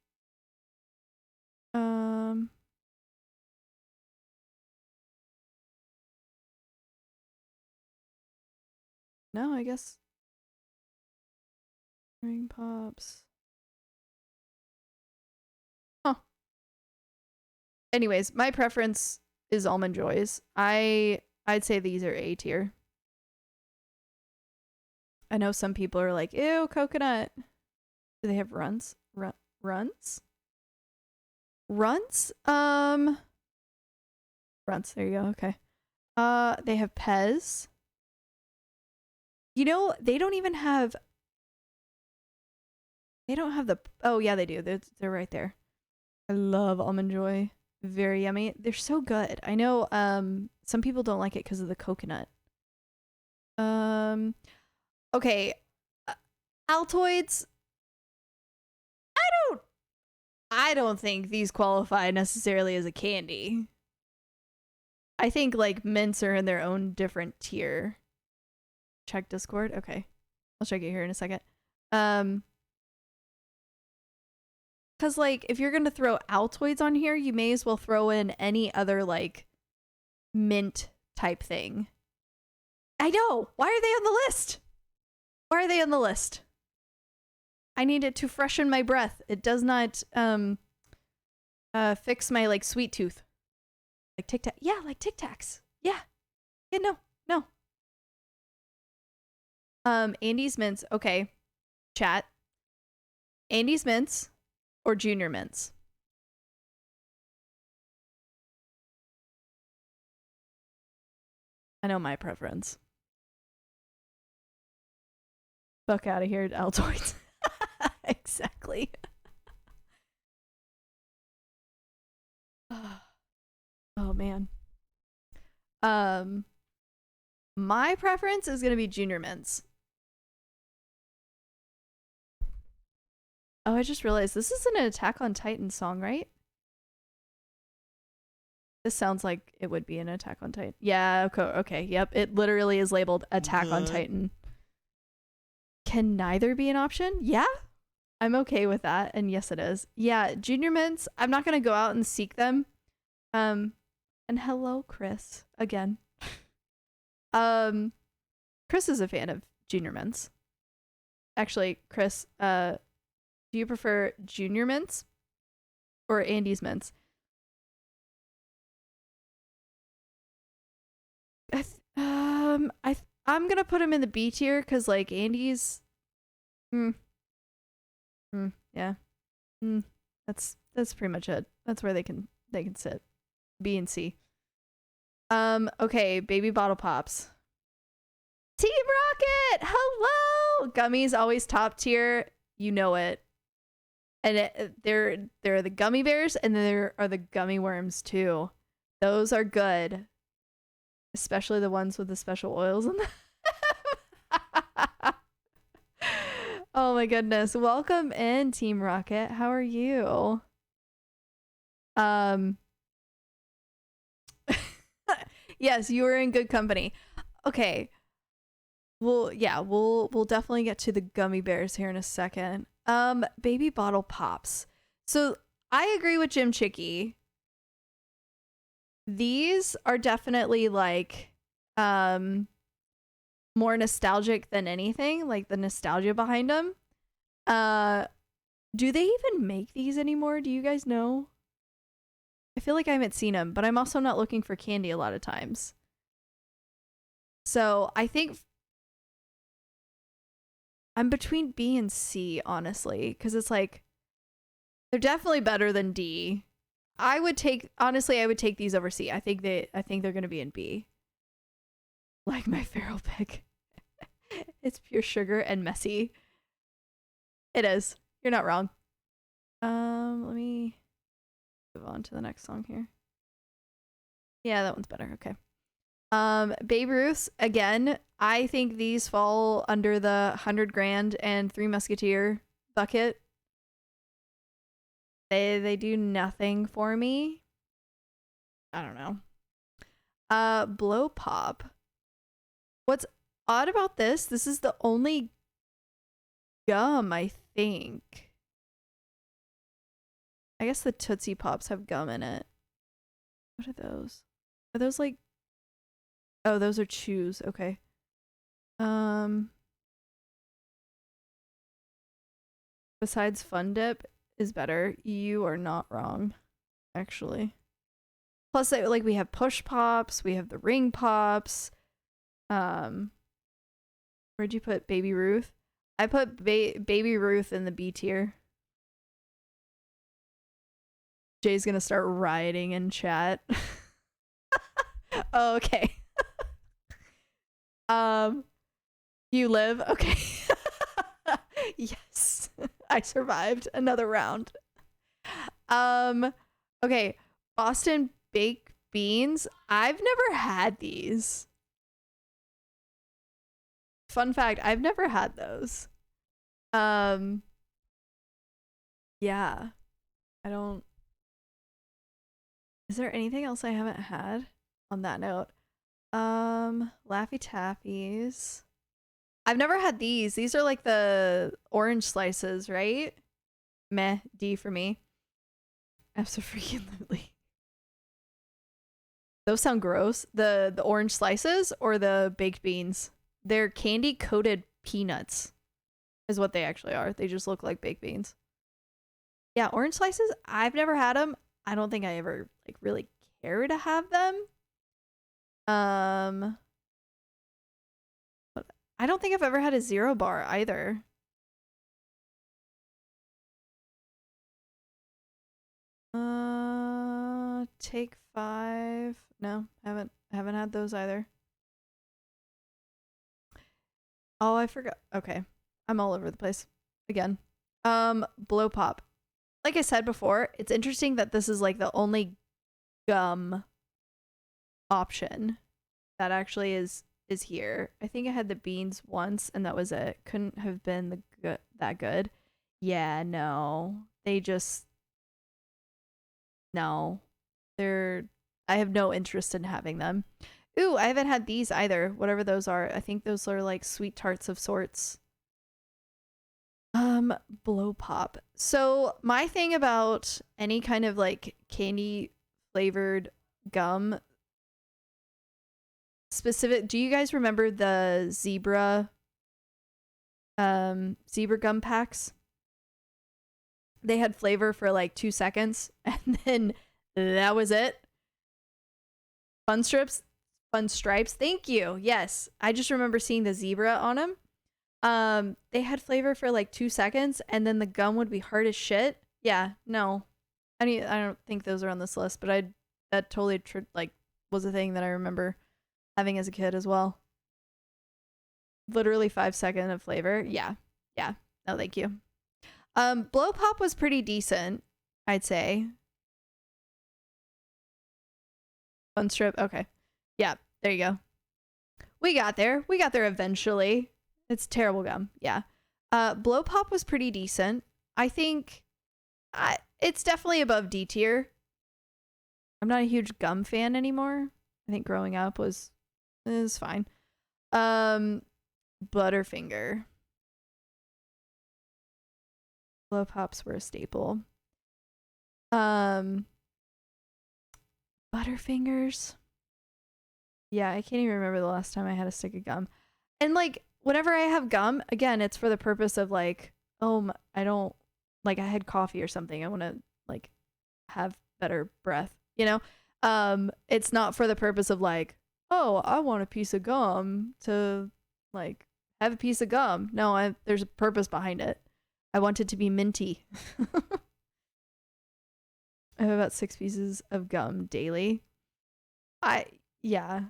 No, I guess. Ring pops. Huh. Anyways, my preference is Almond Joys. I'd say these are A tier. I know some people are like, ew, coconut. Do they have runs? Runs? Runs? Runs, there you go, okay. They have Pez. You know, they don't have the, oh yeah, they do. They're right there. I love Almond Joy. Very yummy. They're so good. I know some people don't like it because of the coconut. Okay. Altoids. I don't think these qualify necessarily as a candy. I think like mints are in their own different tier. Check Discord. Okay. I'll check it here in a second. Cause like if you're gonna throw Altoids on here, you may as well throw in any other like mint type thing. I know. Why are they on the list? Why are they on the list? I need it to freshen my breath. It does not fix my like sweet tooth. Like Tic Tac. Yeah, like Tic Tacs. Yeah. Yeah, no. Andy's Mints. Okay. Chat. Andy's Mints or Junior Mints? I know my preference. Fuck out of here, Altoids. Exactly. Oh man. My preference is gonna be Junior Mints. Oh, I just realized this isn't an Attack on Titan song, right? This sounds like it would be an Attack on Titan. Yeah, okay, yep. It literally is labeled Attack on Titan. Can neither be an option? Yeah, I'm okay with that. And yes, it is. Yeah, Junior Mints, I'm not going to go out and seek them. And hello, Chris, again. Chris is a fan of Junior Mints. Actually, Chris, do you prefer Junior Mints or Andes Mints? I'm gonna put him in the B tier because like Andes, yeah, that's pretty much it. That's where they can sit. B and C. Okay, baby bottle pops. Team Rocket, hello. Gummies always top tier. You know it. And there are the gummy bears, and there are the gummy worms too. Those are good. Especially the ones with the special oils in them. Oh my goodness. Welcome in, Team Rocket. How are you? Yes, you are in good company. Okay. Well, yeah, we'll definitely get to the gummy bears here in a second. Baby bottle pops. So I agree with Jim Chicky. These are definitely like more nostalgic than anything, like the nostalgia behind them. Do they even make these anymore? Do you guys know? I feel like I haven't seen them, but I'm also not looking for candy a lot of times. So I think I'm between B and C, honestly, because it's like they're definitely better than D. I would take these over C. I think they're gonna be in B. Like my feral pig. It's pure sugar and messy. It is. You're not wrong. Let me move on to the next song here. Yeah, that one's better. Okay. Babe Ruth's, again, I think these fall under the 100 grand and Three Musketeer bucket. They do nothing for me. I don't know. Blow Pop. What's odd about this is the only gum, I think. I guess the Tootsie Pops have gum in it. What are those? Are those like... Oh, those are chews. Okay. Besides Fun Dip is better. You are not wrong, actually. Plus, like, we have Push Pops. We have the Ring Pops. Where'd you put Baby Ruth? I put Baby Ruth in the B tier. Jay's gonna start rioting in chat. Oh, okay. You live? Okay. Yes. I survived another round. Okay. Boston baked beans. I've never had these. Fun fact, I've never had those. Yeah. I don't... Is there anything else I haven't had on that note? Laffy Taffies. I've never had these. These are like the orange slices, right? Meh, D for me. Absolutely. Those sound gross. The orange slices or the baked beans? They're candy coated peanuts is what they actually are. They just look like baked beans. Yeah, orange slices, I've never had them. I don't think I ever like really care to have them. I don't think I've ever had a Zero bar either. Take 5. No, haven't had those either. Oh, I forgot. Okay. I'm all over the place again. Blow Pop. Like I said before, it's interesting that this is like the only gum option that actually is here. I think I had the beans once and that was it. Couldn't have been that good. Yeah, no. They just... No. I have no interest in having them. Ooh, I haven't had these either. Whatever those are. I think those are like sweet tarts of sorts. Blow Pop. So my thing about any kind of like candy flavored gum specific, do you guys remember the zebra zebra gum packs. They had flavor for like 2 seconds, and then that was it. Fun stripes. Thank you. Yes, I just remember seeing the zebra on them. They had flavor for like 2 seconds, and then the gum would be hard as shit. Yeah, no, I don't think those are on this list, but that totally like was a thing that I remember having as a kid as well. Literally 5 seconds of flavor. Yeah. No, thank you. Blow Pop was pretty decent, I'd say. Fun strip. Okay. Yeah, there you go. We got there eventually. It's terrible gum. Yeah. Blow Pop was pretty decent. I think it's definitely above D tier. I'm not a huge gum fan anymore. I think growing up was fine. Butterfinger. Blow Pops were a staple. Butterfingers. Yeah, I can't even remember the last time I had a stick of gum. And like whenever I have gum, again, it's for the purpose of like, oh, I don't like I had coffee or something. I want to like have better breath, you know? It's not for the purpose of like, oh, I want a piece of gum to like have a piece of gum. No, there's a purpose behind it. I want it to be minty. I have about 6 pieces of gum daily. Yeah,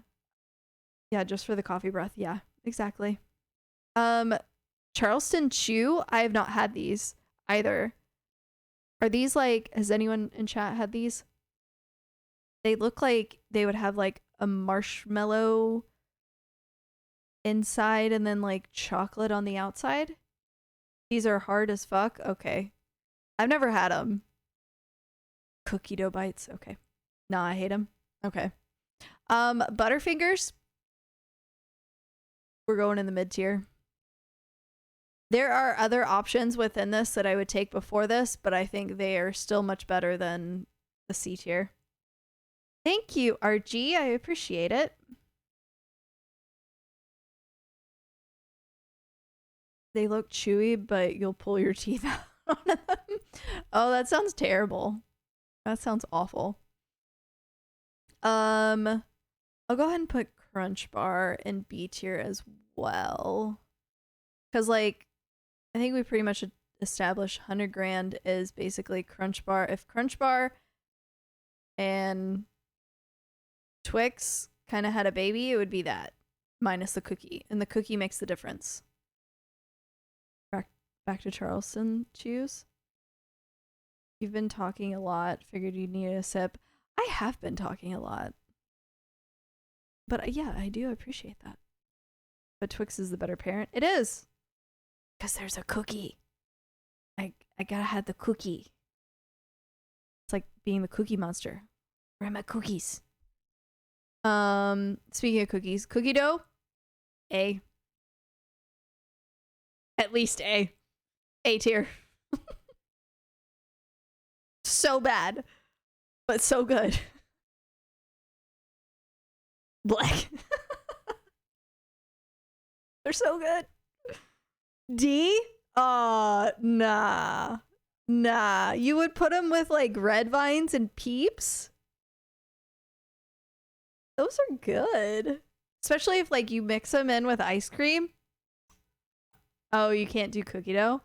just for the coffee breath. Yeah, exactly. Charleston Chew, I have not had these either. Are these like, has anyone in chat had these? They look like they would have like a marshmallow inside and then like chocolate on the outside. These are hard as fuck. Okay. I've never had them. Cookie dough bites. Okay. Nah, I hate them. Okay. Butterfingers. We're going in the mid tier. There are other options within this that I would take before this, but I think they are still much better than the C tier. Thank you, RG. I appreciate it. They look chewy, but you'll pull your teeth out on them. Oh, that sounds terrible. That sounds awful. I'll go ahead and put Crunch Bar in B tier as well. Because, like, I think we pretty much established 100 grand is basically Crunch Bar. If Crunch Bar and Twix kind of had a baby, it would be that. Minus the cookie. And the cookie makes the difference. Back to Charleston Chews. You've been talking a lot. Figured you'd need a sip. I have been talking a lot. But yeah, I do appreciate that. But Twix is the better parent. It is. Because there's a cookie. I gotta have the cookie. It's like being the cookie monster. Where are my cookies? Speaking of cookies, cookie dough? A. At least A. A tier. So bad, but so good. Black. They're so good. D? Nah. You would put them with like Red Vines and Peeps? Those are good. Especially if like you mix them in with ice cream. Oh, you can't do cookie dough?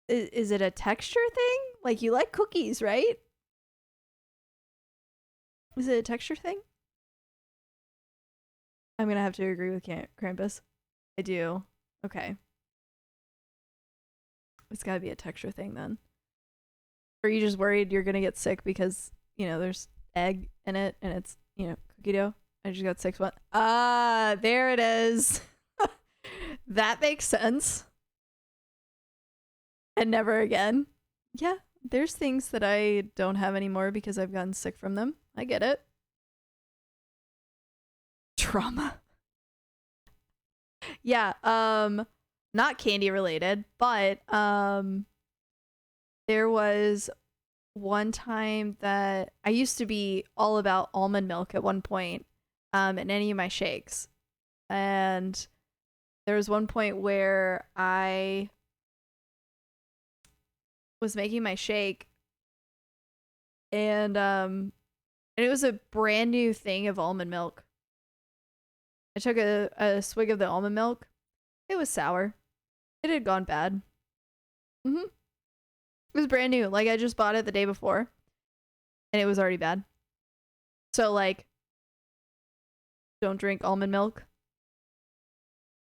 Is it a texture thing? Like, you like cookies, right? Is it a texture thing? I'm gonna have to agree with Krampus. I do. Okay. It's gotta be a texture thing then. Or are you just worried you're gonna get sick because, you know, there's egg in it and it's, you know, cookie dough? I just got 6 months. Ah, there it is. That makes sense. And never again. Yeah, there's things that I don't have anymore because I've gotten sick from them. I get it. Trauma. Yeah, not candy related, but there was one time that I used to be all about almond milk at one point in any of my shakes. And there was one point where I was making my shake, and it was a brand new thing of almond milk. I took a swig of the almond milk. It was sour. It had gone bad. It was brand new. Like, I just bought it the day before, and it was already bad. So, like, don't drink almond milk.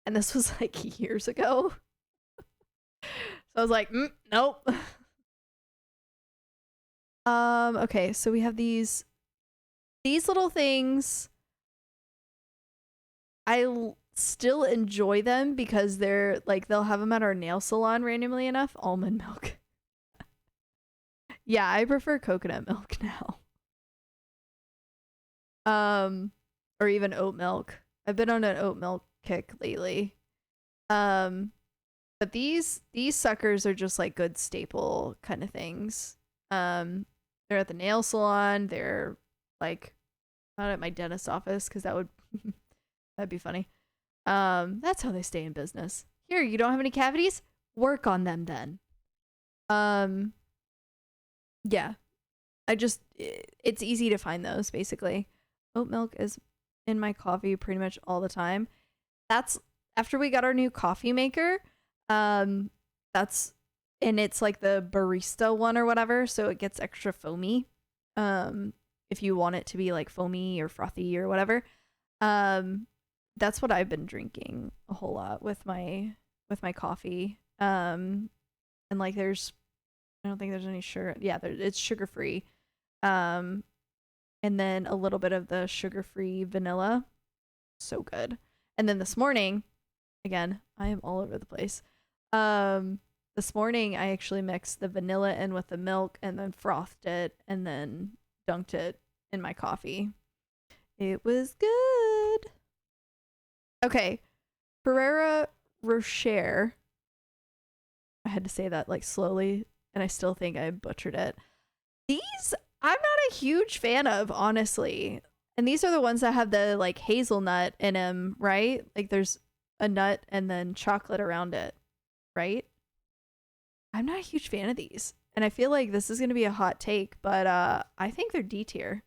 And this was like years ago. So I was like, nope. Okay, so we have these little things. Still enjoy them because they're like, they'll have them at our nail salon randomly enough. Almond milk. Yeah, I prefer coconut milk now. Or even oat milk. I've been on an oat milk kick lately. But these suckers are just like good staple kind of things. They're at the nail salon. They're like not at my dentist's office because that'd be funny. That's how they stay in business. Here, you don't have any cavities? Work on them then. Yeah. It's easy to find those basically. Oat milk is in my coffee pretty much all the time. That's after we got our new coffee maker. And it's like the barista one or whatever, so it gets extra foamy. If you want it to be like foamy or frothy or whatever. That's what I've been drinking a whole lot with my coffee. And like I don't think there's any sugar. Yeah, it's sugar free. And then a little bit of the sugar-free vanilla. So good. And then this morning, again, I am all over the place. This morning I actually mixed the vanilla in with the milk and then frothed it and then dunked it in my coffee. It was good. Okay. Ferrero Rocher. I had to say that like slowly, and I still think I butchered it. These I'm not a huge fan of, honestly. And these are the ones that have the like hazelnut in them, right? Like there's a nut and then chocolate around it, right? I'm not a huge fan of these. And I feel like this is going to be a hot take, but I think they're D tier.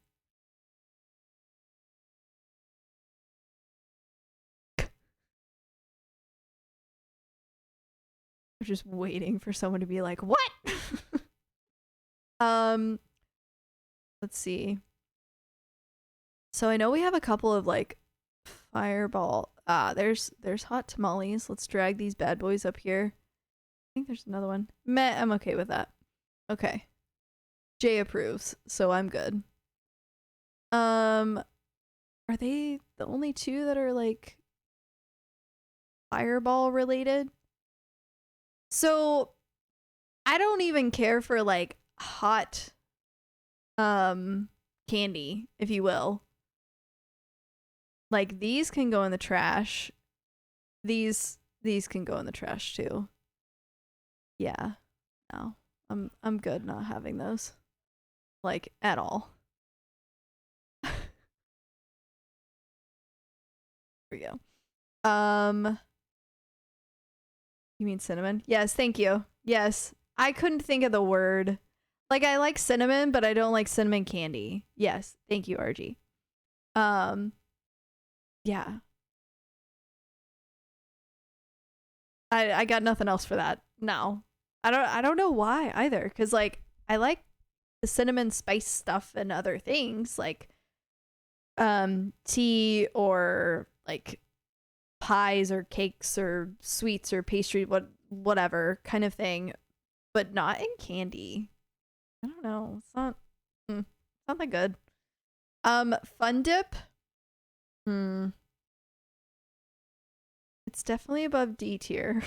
I'm just waiting for someone to be like, "What?" Let's see. So I know we have a couple of like Fireball. There's hot tamales. Let's drag these bad boys up here. I think there's another one. Meh, I'm okay with that. Okay. Jay approves, so I'm good. Are they the only two that are like Fireball related? So I don't even care for like hot candy, if you will. Like these can go in the trash. These can go in the trash too. Yeah. No. I'm good not having those. Like at all. Here we go. You mean cinnamon? Yes, thank you. Yes. I couldn't think of the word. Like I like cinnamon, but I don't like cinnamon candy. Yes, thank you, RG. Yeah. I got nothing else for that. No. I don't know why either, cuz like I like the cinnamon spice stuff and other things like tea or like pies or cakes or sweets or pastry whatever kind of thing, but not in candy. I don't know. It's not that good. Fun Dip. It's definitely above D tier.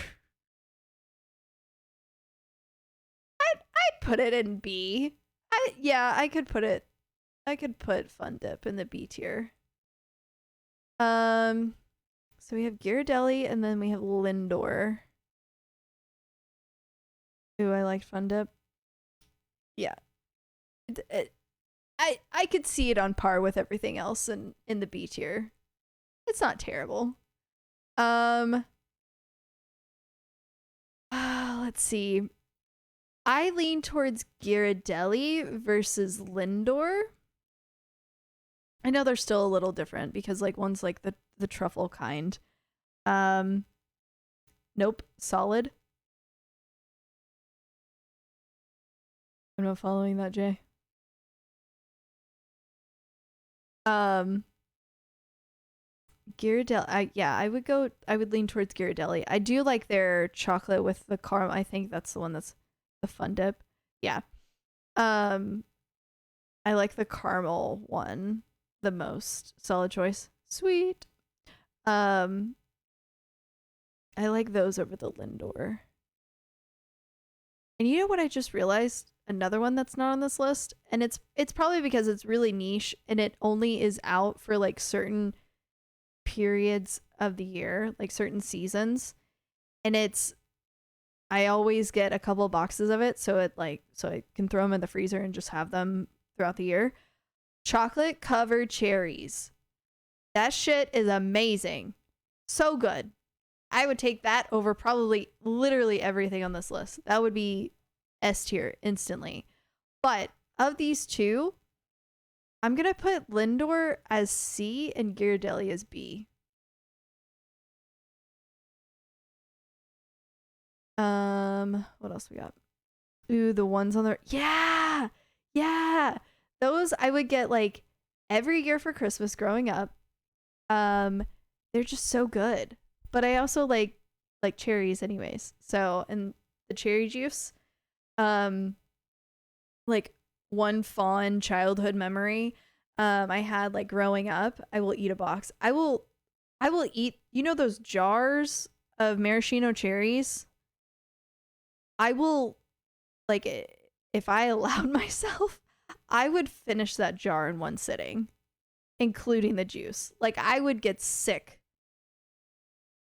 I'd put it in B. I could put Fun Dip in the B tier. So we have Ghirardelli and then we have Lindor. Ooh, I liked Fun Dip. Yeah. I could see it on par with everything else in the B tier. It's not terrible. let's see. I lean towards Ghirardelli versus Lindor. I know they're still a little different because like one's like the truffle kind. Nope, solid. I'm not following that, Jay. Ghirardelli. I would lean towards Ghirardelli. I do like their chocolate with the caramel. I think that's the one that's the fun dip. Yeah. I like the caramel one the most. Solid choice. Sweet. I like those over the Lindor. And you know what I just realized? Another one that's not on this list, and it's probably because it's really niche and it only is out for like certain periods of the year, like certain seasons. And I always get a couple boxes of it, so I can throw them in the freezer and just have them throughout the year. Chocolate covered cherries. That shit is amazing. So good. I would take that over probably literally everything on this list. That would be S tier instantly. But of these two, I'm going to put Lindor as C and Ghirardelli as B. What else we got? Ooh, the ones on the yeah. Those I would get like every year for Christmas growing up. They're just so good. But I also like cherries anyways. So, and the cherry juice, like one fond childhood memory I had like growing up, I will eat a box. I will eat, you know, those jars of maraschino cherries. I will, like, if I allowed myself, I would finish that jar in one sitting, including the juice. Like, I would get sick.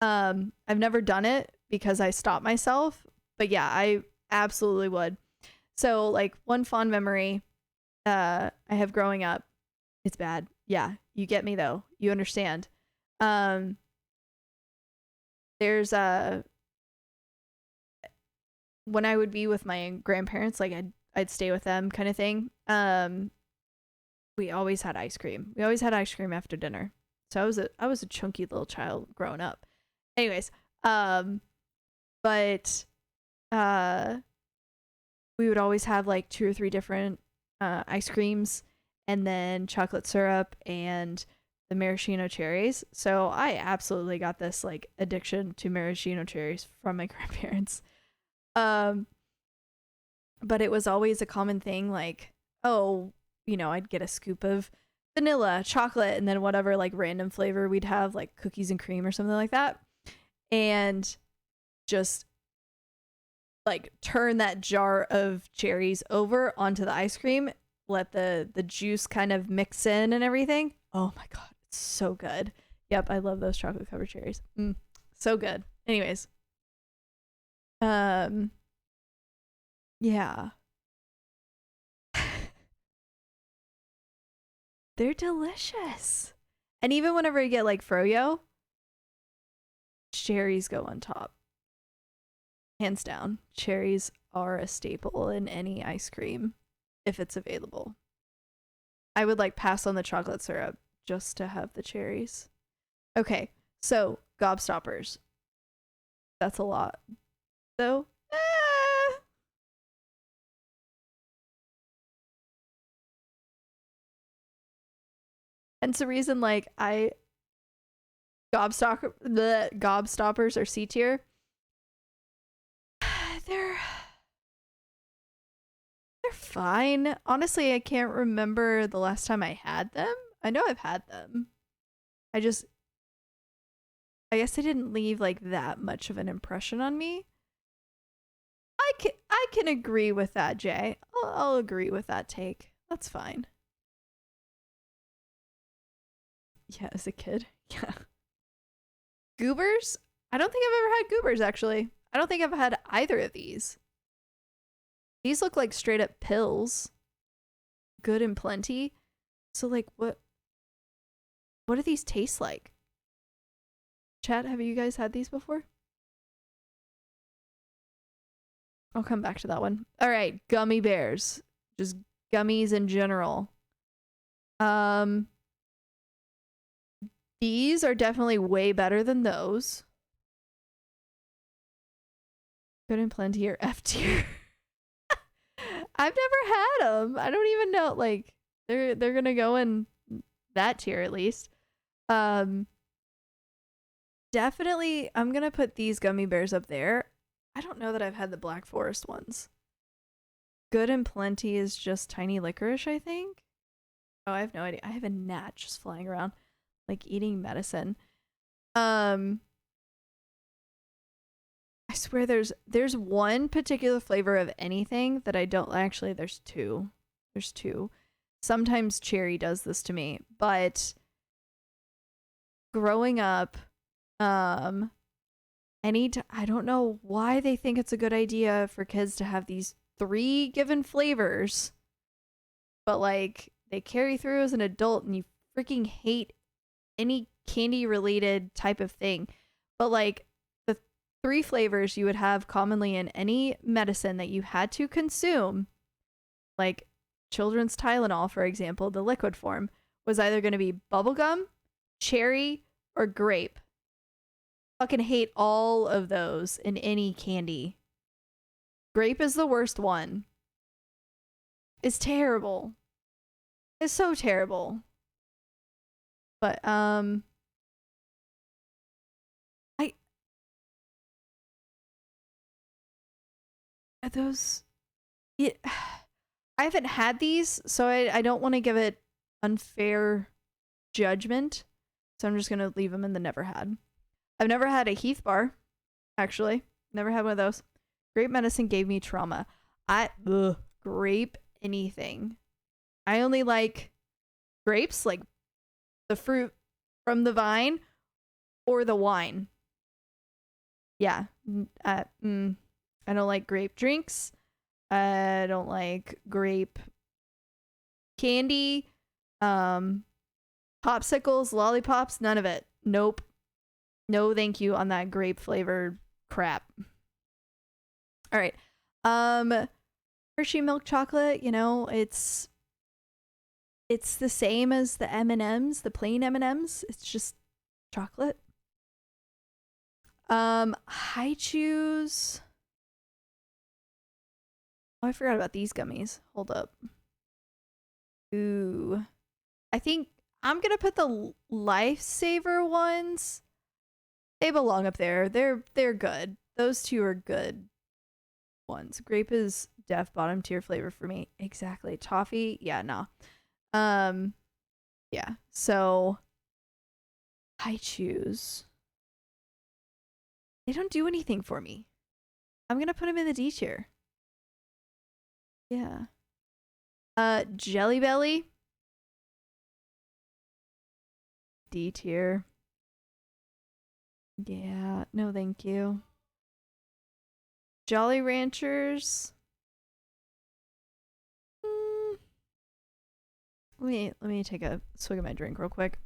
I've never done it because I stopped myself, but yeah, I absolutely would. So, like, one fond memory I have growing up, it's bad. Yeah, you get me though. You understand. There's when I would be with my grandparents, like I'd stay with them kind of thing. We always had ice cream. We always had ice cream after dinner. So I was a chunky little child growing up. Anyways, but we would always have like 2 or 3 different ice creams and then chocolate syrup and the maraschino cherries. So I absolutely got this like addiction to maraschino cherries from my grandparents. But it was always a common thing, like, oh, you know, I'd get a scoop of vanilla, chocolate, and then whatever like random flavor we'd have, like cookies and cream or something like that. And just like turn that jar of cherries over onto the ice cream, let the juice kind of mix in and everything. Oh my god, it's so good. Yep, I love those chocolate covered cherries. So good. Anyways, yeah. They're delicious. And even whenever I get like froyo, cherries go on top. Hands down, cherries are a staple in any ice cream if it's available. I would like pass on the chocolate syrup just to have the cherries. Okay, so gobstoppers. That's a lot. So, and it's the reason like gobstoppers are C tier. They're fine. Honestly, I can't remember the last time I had them. I know I've had them. I guess they didn't leave like that much of an impression on me. I can agree with that, Jay. I'll agree with that take. That's fine. Yeah, as a kid. Yeah. Goobers? I don't think I've ever had goobers, actually. I don't think I've had either of these. These look like straight up pills. Good and plenty. So like what do these taste like? Chat, have you guys had these before? I'll come back to that one. All right, gummy bears. Just gummies in general. These are definitely way better than those. Good and Plenty or F tier. I've never had them. I don't even know. Like they're gonna go in that tier at least. Definitely, I'm gonna put these gummy bears up there. I don't know that I've had the Black Forest ones. Good and Plenty is just tiny licorice, I think. Oh, I have no idea. I have a gnat just flying around, like eating medicine. I swear there's one particular flavor of anything that I don't actually there's two. There's two. Sometimes cherry does this to me, but growing up, I don't know why they think it's a good idea for kids to have these 3 given flavors, but like they carry through as an adult and you freaking hate any candy related type of thing. But like the 3 flavors you would have commonly in any medicine that you had to consume, like children's Tylenol, for example, the liquid form, was either going to be bubblegum, cherry, or grape. Fucking hate all of those in any candy. Grape is the worst one. It's terrible. It's so terrible. But are those I haven't had these, so I don't want to give it unfair judgment. So I'm just going to leave them in the never had. I've never had a Heath bar, actually. Never had one of those. Grape medicine gave me trauma. Grape anything. I only like grapes, like the fruit from the vine, or the wine. Yeah. I don't like grape drinks. I don't like grape candy. Popsicles, lollipops, none of it. Nope. No thank you on that grape flavored crap. All right. Hershey milk chocolate, you know, it's the same as the M&Ms, the plain M&Ms. It's just chocolate. Hi-Chews. Oh, I forgot about these gummies. Hold up. Ooh. I think I'm going to put the Lifesaver ones. They belong up there. They're good. Those 2 are good ones. Grape is def bottom tier flavor for me. Exactly. Toffee, yeah, no. Yeah. So Hi-Chews. They don't do anything for me. I'm going to put them in the D tier. Yeah. Jelly Belly. D tier. Yeah, no thank you. Jolly Ranchers. Let me take a swig of my drink real quick.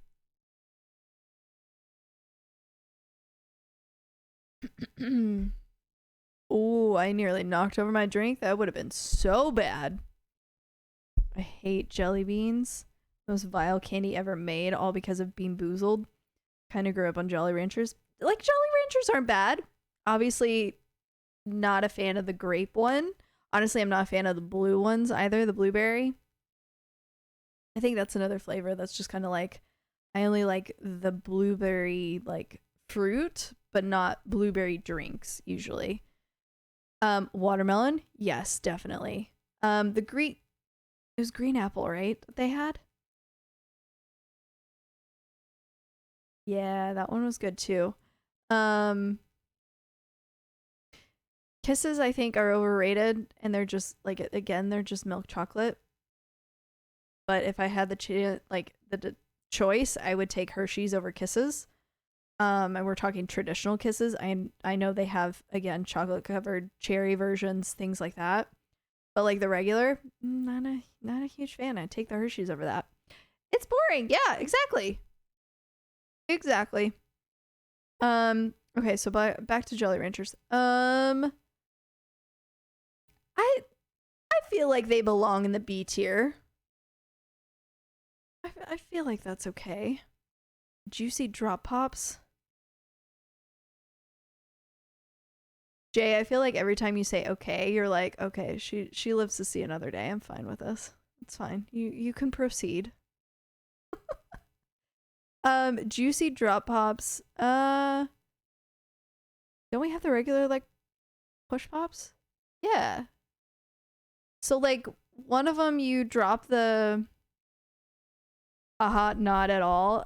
Oh, I nearly knocked over my drink. That would have been so bad. I hate jelly beans. Most vile candy ever made, all because of Bean Boozled. Kind of grew up on Jolly Ranchers. Like, Jolly Ranchers aren't bad. Obviously, not a fan of the grape one. Honestly, I'm not a fan of the blue ones either, the blueberry. I think that's another flavor that's just kind of like, I only like the blueberry, like, fruit, but not blueberry drinks, usually. Watermelon? Yes, definitely. It was green apple, right? That they had? Yeah, that one was good too. Kisses, I think, are overrated, and they're just like, again, they're just milk chocolate. But if I had the choice, I would take Hershey's over Kisses. And we're talking traditional Kisses. I know they have, again, chocolate covered cherry versions, things like that. But like the regular, not a huge fan. I'd take the Hershey's over that. It's boring. Yeah, exactly. Exactly. Okay, so back to Jolly Ranchers. I feel like they belong in the B tier. I feel like that's okay. Juicy drop pops. Jay, I feel like every time you say okay, you're like, okay, she lives to see another day. I'm fine with this. It's fine. You can proceed. Juicy drop pops. Don't we have the regular like push pops? Yeah. So like one of them you drop the not at all.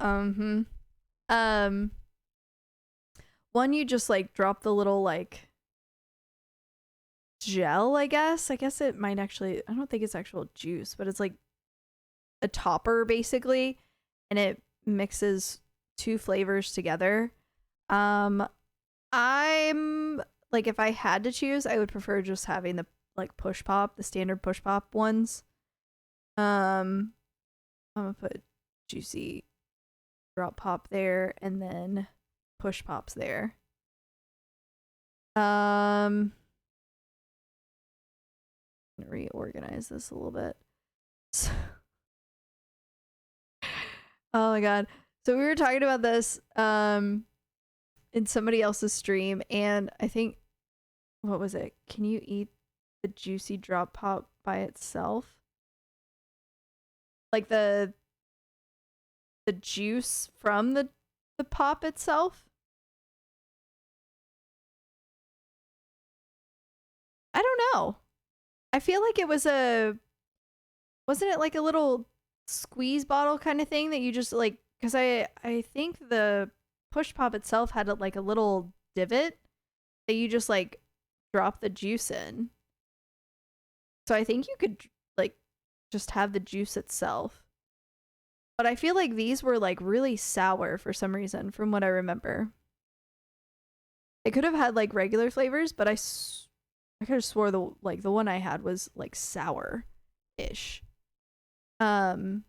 One you just like drop the little like gel, I guess. I guess it might actually, I don't think it's actual juice, but it's like a topper basically, and it mixes two flavors together. I'm like, if I had to choose, I would prefer just having the like push pop, the standard push pop ones. I'm gonna put juicy drop pop there and then push pops there. Reorganize this a little bit. Oh my god. So we were talking about this in somebody else's stream, and I think, what was it? Can you eat the juicy drop pop by itself? Like the juice from the pop itself? I don't know. I feel like it was wasn't it like a little squeeze bottle kind of thing that you just like, because I think the push pop itself had like a little divot that you just like drop the juice in. So I think you could like just have the juice itself. But I feel like these were like really sour for some reason from what I remember. It could have had like regular flavors, but I could have swore the one I had was like sour-ish. So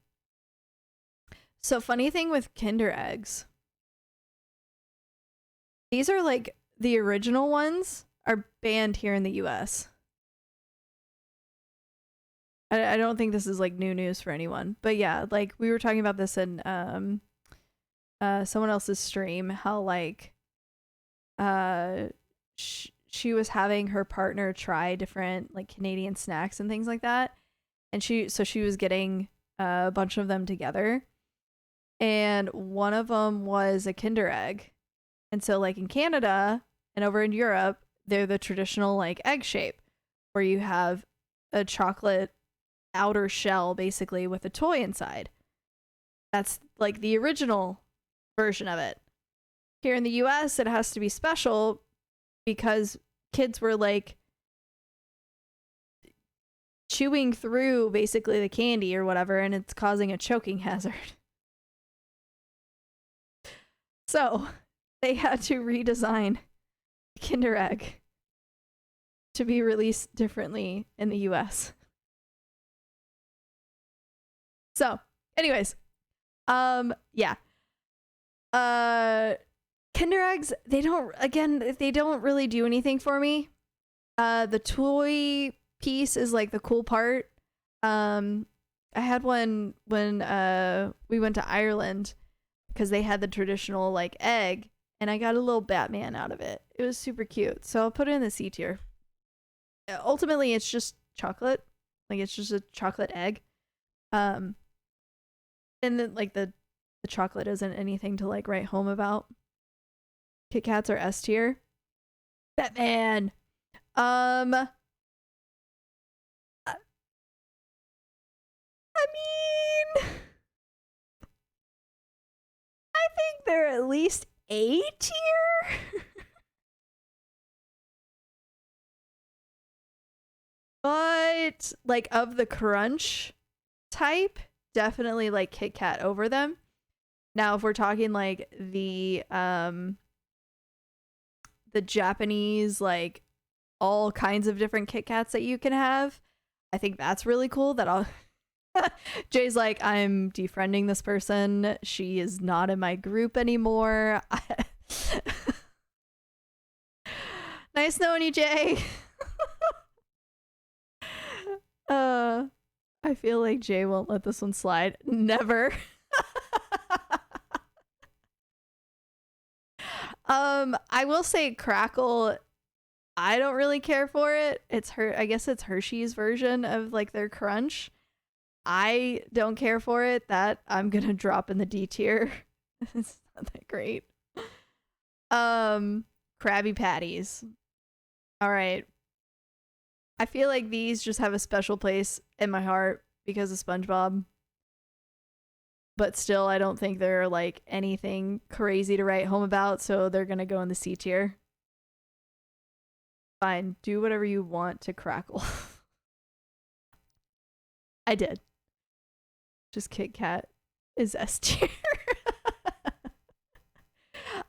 funny thing with Kinder eggs. These are like the original ones are banned here in the US. I don't think this is like new news for anyone, but yeah, like we were talking about this in someone else's stream, how like she was having her partner try different like Canadian snacks and things like that, and she was getting a bunch of them together, and one of them was a Kinder egg. And so like in Canada and over in Europe, they're the traditional like egg shape where you have a chocolate outer shell basically with a toy inside. That's like the original version of it. Here in the US, it has to be special because kids were like chewing through basically the candy or whatever, and it's causing a choking hazard. So they had to redesign Kinder Egg to be released differently in the US. So, anyways, yeah. Kinder Eggs, they don't really do anything for me. The toy piece is like the cool part. I had one when we went to Ireland because they had the traditional like egg, and I got a little Batman out of it. It was super cute. So I'll put it in the C tier. Ultimately, it's just chocolate. Like it's just a chocolate egg. And then like the chocolate isn't anything to like write home about. Kit Kats are S tier. Batman. I mean, I think they're at least A tier. But like of the crunch type, definitely like Kit Kat over them. Now, if we're talking like the Japanese, like all kinds of different Kit Kats that you can have, I think that's really cool. That I'll Jay's like, I'm defriending this person. She is not in my group anymore. Nice knowing you, Jay. I feel like Jay won't let this one slide. Never. I will say Crackle, I don't really care for it. I guess it's Hershey's version of like their crunch. I don't care for it. That I'm gonna drop in the D tier. It's not that great. Krabby Patties. All right. I feel like these just have a special place in my heart because of SpongeBob. But still, I don't think they're like anything crazy to write home about, so they're gonna go in the C tier. Fine, do whatever you want to Crackle. I did. Just Kit Kat is S tier.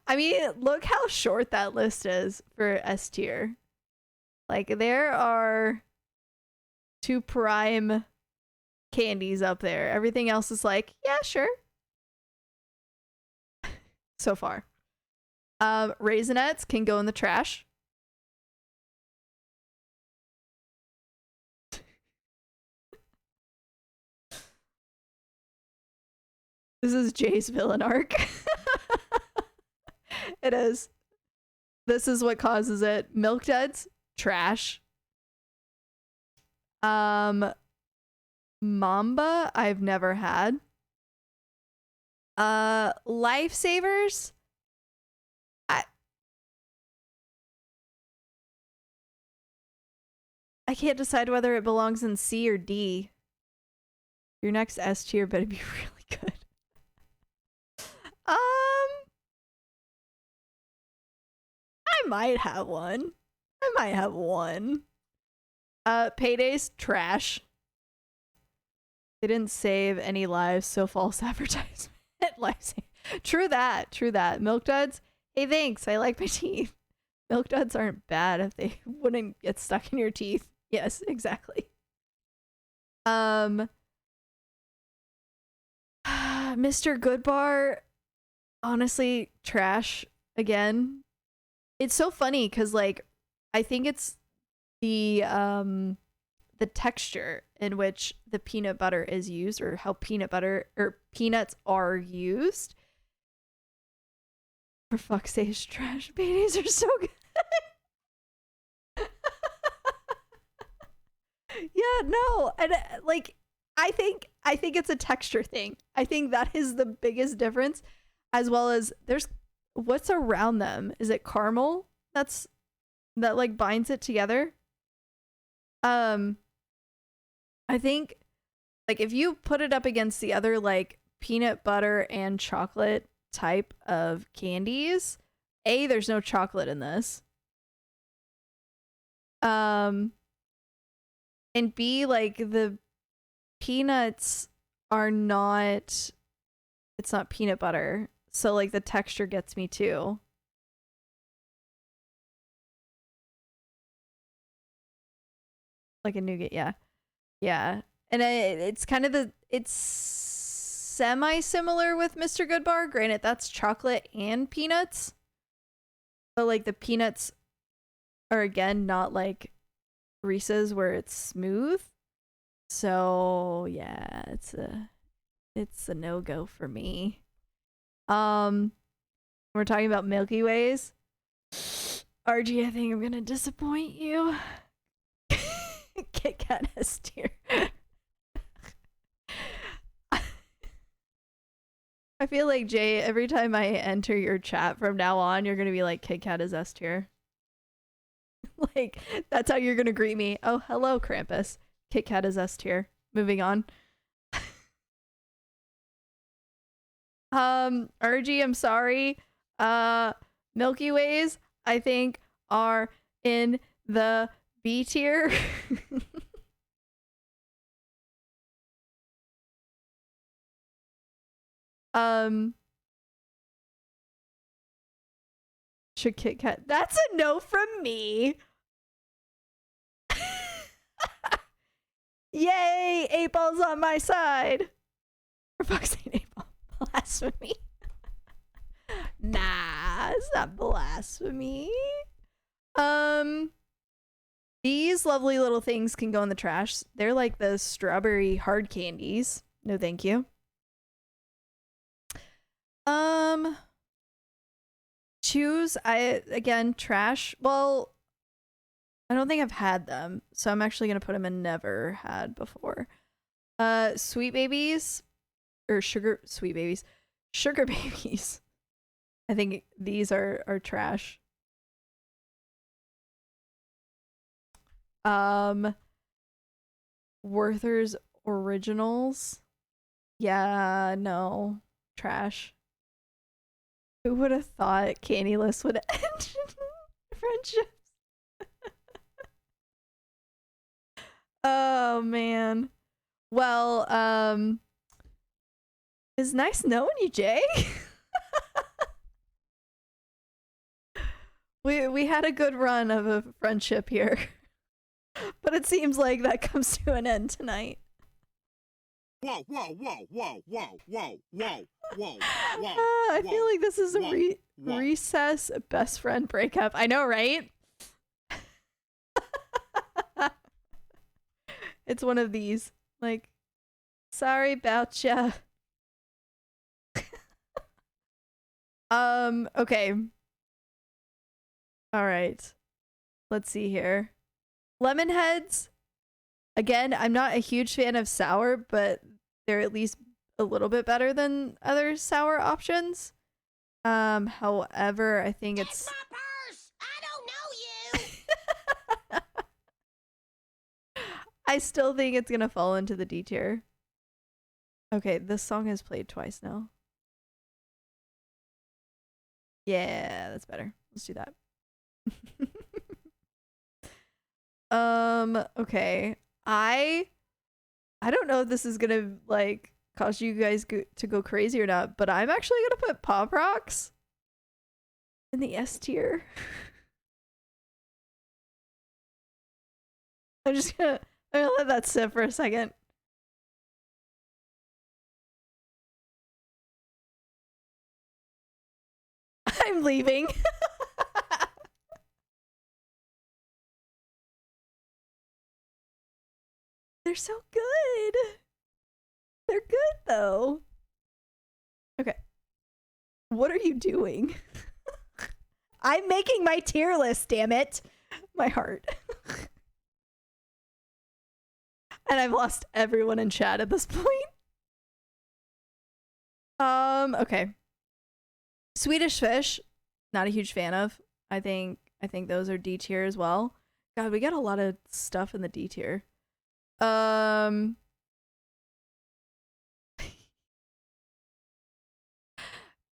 I mean, look how short that list is for S tier. Like, there are 2 prime candies up there. Everything else is like, yeah, sure. So far. Raisinets can go in the trash. This is Jay's villain arc. It is. This is what causes it. Milk Duds, trash. Mamba, I've never had. Lifesavers. I can't decide whether it belongs in C or D. Your next S tier better be really good. I might have one. Paydays, trash. They didn't save any lives, so false advertisement. True that. Milk Duds, hey, thanks. I like my teeth. Milk Duds aren't bad if they wouldn't get stuck in your teeth. Yes, exactly. Mr. Goodbar, honestly, trash again. It's so funny because, like, I think it's the texture in which the peanut butter is used, or how peanuts are used. For fuck's sake, trash babies are so good. Yeah, no, and like I think it's a texture thing. I think that is the biggest difference, as well as there's what's around them. Is it caramel that like binds it together? I think like if you put it up against the other like peanut butter and chocolate type of candies, A, there's no chocolate in this. And B, like the peanuts are not, it's not peanut butter. So like the texture gets me too. Like a nougat, yeah. Yeah. And it's kind of it's semi-similar with Mr. Goodbar. Granted, that's chocolate and peanuts. But like the peanuts are again not like Reese's where it's smooth. So yeah, it's a no-go for me. We're talking about Milky Ways. RG, I think I'm gonna disappoint you. Kit Kat S tier. I feel like, Jay, every time I enter your chat from now on, you're gonna be like, Kit Kat is S tier. Like, that's how you're gonna greet me. Oh, hello, Krampus. Kit Kat is S tier. Moving on. RG, I'm sorry. Milky Ways, I think, are in the B tier. Should Kit Kat? That's a no from me. Yay! 8-Ball's on my side. For fuck's sake, 8-Ball. Blasphemy. Nah, it's not blasphemy. These lovely little things can go in the trash. They're like the strawberry hard candies. No, thank you. Chews, again, trash. Well, I don't think I've had them, so I'm actually gonna put them in never had before. Sweet babies, or sweet babies, sugar babies. I think these are trash. Werther's Originals. Yeah, no. Trash. Who would have thought Candyless would end friendships? Oh man. Well, it's nice knowing you, Jay. we had a good run of a friendship here. But it seems like that comes to an end tonight. Whoa, whoa, whoa, whoa, whoa, whoa, whoa, whoa, whoa. I feel like this is a recess best friend breakup. I know, right? It's one of these. Like, sorry about ya. Okay. All right. Let's see here. Lemon heads. Again, I'm not a huge fan of sour, but they're at least a little bit better than other sour options. However, I think it's my purse. I don't know you. I still think it's gonna fall into the D tier. Okay, this song is played twice now. Yeah, that's better. Let's do that. Okay. I don't know if this is gonna like cause you guys to go crazy or not, but I'm actually gonna put Pop Rocks in the S tier. I'm gonna let that sit for a second. I'm leaving. They're so good. They're good though. Okay. What are you doing? I'm making my tier list, damn it. My heart. And I've lost everyone in chat at this point. Okay. Swedish Fish, not a huge fan of. I think those are D tier as well. God, we got a lot of stuff in the D tier.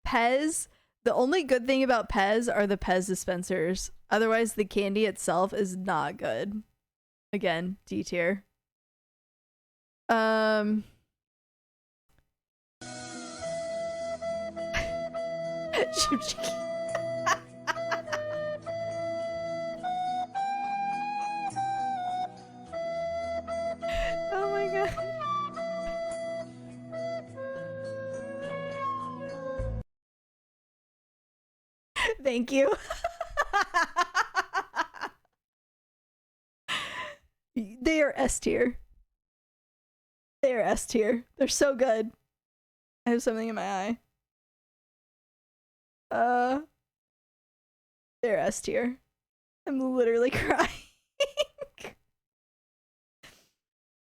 Pez. The only good thing about Pez are the Pez dispensers. Otherwise, the candy itself is not good. Again, D tier. Oh my god. Thank you. They are S tier. They are S tier. They're so good. I have something in my eye. They're S tier. I'm literally crying.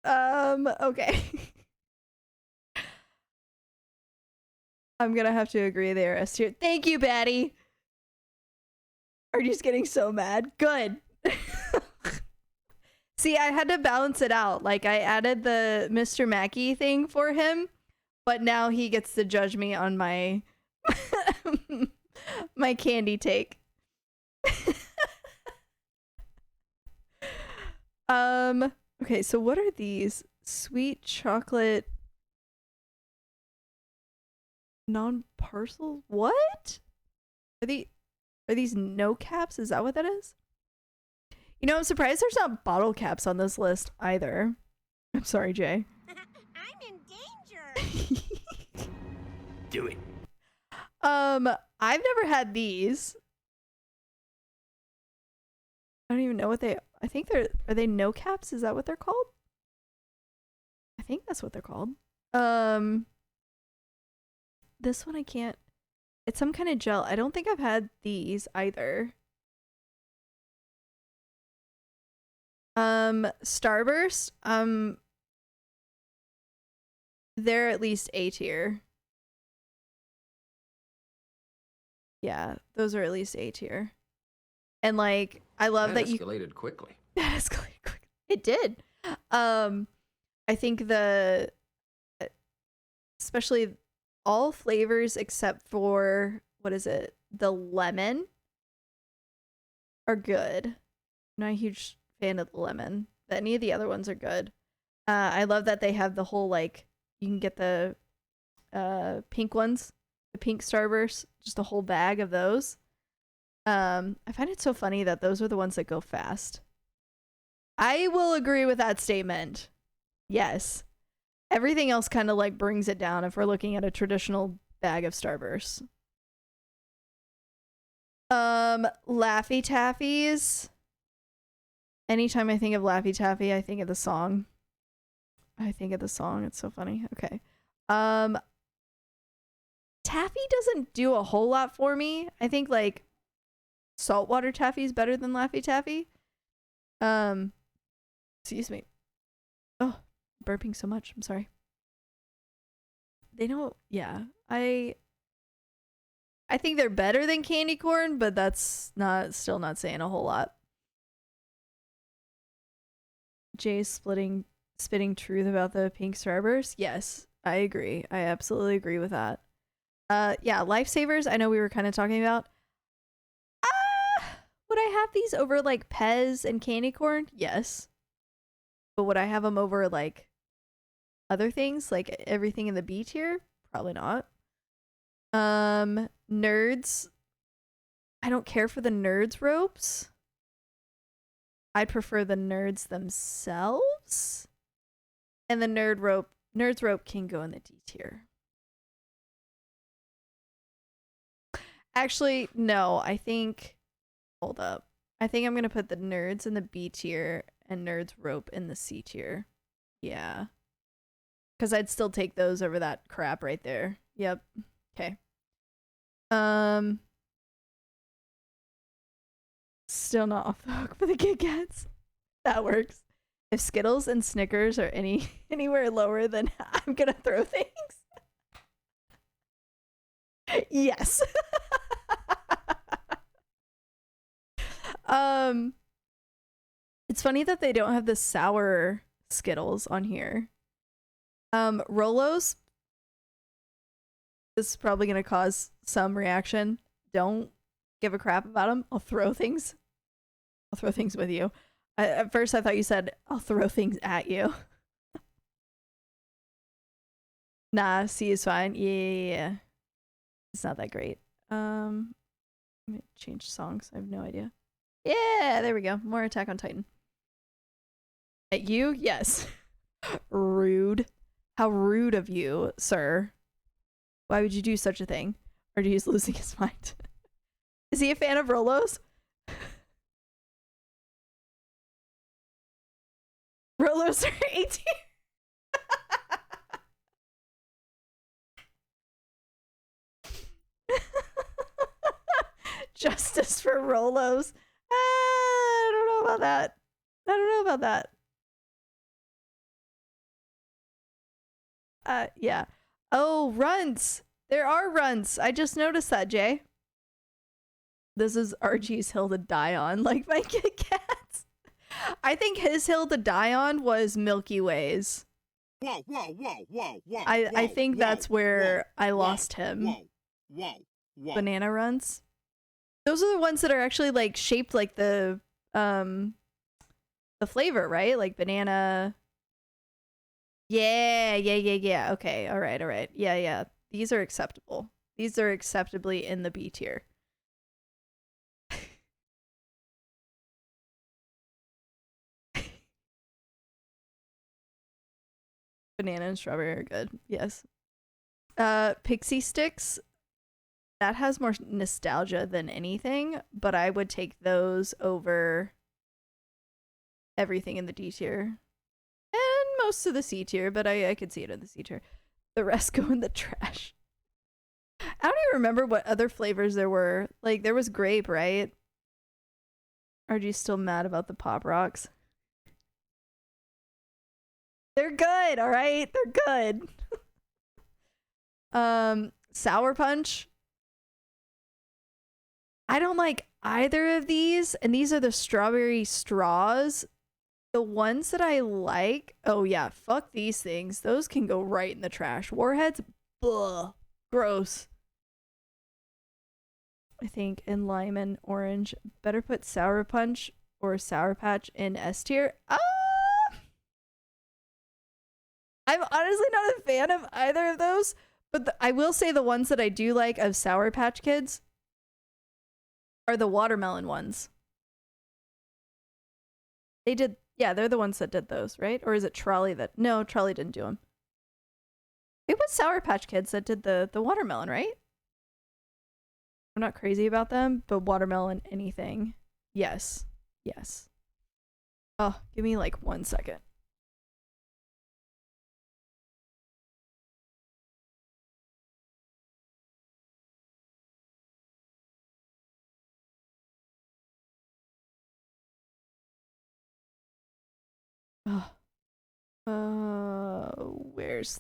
Okay. I'm gonna have to agree they are S tier. Thank you, Batty. Artie's getting so mad. Good. See, I had to balance it out. Like, I added the Mr. Mackey thing for him, but now he gets to judge me on my my candy take. Okay, so what are these? Sweet chocolate non-parcel? What? Are these no caps? Is that what that is? You know, I'm surprised there's not bottle caps on this list either. I'm sorry, Jay. I'm in danger. Do it. I've never had these. I don't even know what they. I think are they no caps? Is that what they're called? I think that's what they're called. This one I can't. It's some kind of gel. I don't think I've had these either. Starburst. They're at least A tier. Yeah, those are at least A tier. And like, I love that you escalated quickly. that escalated quickly. It did. I think especially all flavors except for what is it? The lemon are good. I'm not a huge fan of the lemon, but any of the other ones are good. I love that they have the whole like you can get the pink ones, the pink Starburst, just a whole bag of those. I find it so funny that those are the ones that go fast. I will agree with that statement. Yes. Everything else kind of like brings it down if we're looking at a traditional bag of Starburst. Laffy Taffies. Anytime I think of Laffy Taffy, I think of the song. It's so funny. Okay. Taffy doesn't do a whole lot for me. I think like saltwater taffy is better than Laffy Taffy. Excuse me. Oh, burping so much. I'm sorry. They don't. Yeah, I think they're better than candy corn, but that's still not saying a whole lot. Jay's spitting truth about the pink Starburst. Yes, I agree. I absolutely agree with that. Yeah, Lifesavers. I know we were kind of talking about. Would I have these over like Pez and candy corn? Yes. But would I have them over like other things, like everything in the B tier? Probably not. Nerds. I don't care for the Nerds ropes. I'd prefer the Nerds themselves. And the Nerds rope can go in the D tier. Actually, no, I think hold up. I think I'm going to put the Nerds in the B tier and Nerds rope in the C tier. Yeah. Cuz I'd still take those over that crap right there. Yep. Okay. Still not off the hook for the Kit Kats. That works. If Skittles and Snickers are anywhere lower, then I'm gonna throw things. Yes. It's funny that they don't have the sour Skittles on here. Rolos. This is probably gonna cause some reaction. Don't give a crap about them. I'll throw things with you. At first I thought you said I'll throw things at you. Nah, C is fine. Yeah. It's not that great. Let me change songs. I have no idea. Yeah, there we go. More Attack on Titan. At you? Yes. Rude. How rude of you, sir. Why would you do such a thing? Or he's losing his mind. Is he a fan of Rolos? Rolos are 18. Justice for Rolos. I don't know about that. Yeah. Oh, runts. There are runts. I just noticed that, Jay. This is RG's hill to die on, like my Kit Kats. I think his hill to die on was Milky Ways. Whoa, whoa, whoa, whoa, whoa. I think that's where I lost him. Whoa. Banana runs. Those are the ones that are actually like shaped like the flavor, right? Like banana. Yeah. Okay, all right. Yeah. These are acceptable. These are acceptably in the B tier. Banana and strawberry are good. Yes. Pixie Sticks. That has more nostalgia than anything, but I would take those over everything in the D tier. And most of the C tier, but I could see it in the C tier. The rest go in the trash. I don't even remember what other flavors there were. Like, there was grape, right? RG's still mad about the Pop Rocks. They're good, all right? They're good. Sour Punch. I don't like either of these, and these are the strawberry straws. The ones that I like, oh yeah, fuck these things. Those can go right in the trash. Warheads, ugh, gross. I think in lime and orange. Better put Sour Punch or Sour Patch in S tier. I'm honestly not a fan of either of those, but I will say the ones that I do like of Sour Patch Kids are the watermelon ones. They did, yeah, they're the ones that did those, right? Or is it Trolley that, no, Trolley didn't do them. It was Sour Patch Kids that did the watermelon, right? I'm not crazy about them, but watermelon anything. Yes. Yes. Oh, give me like 1 second.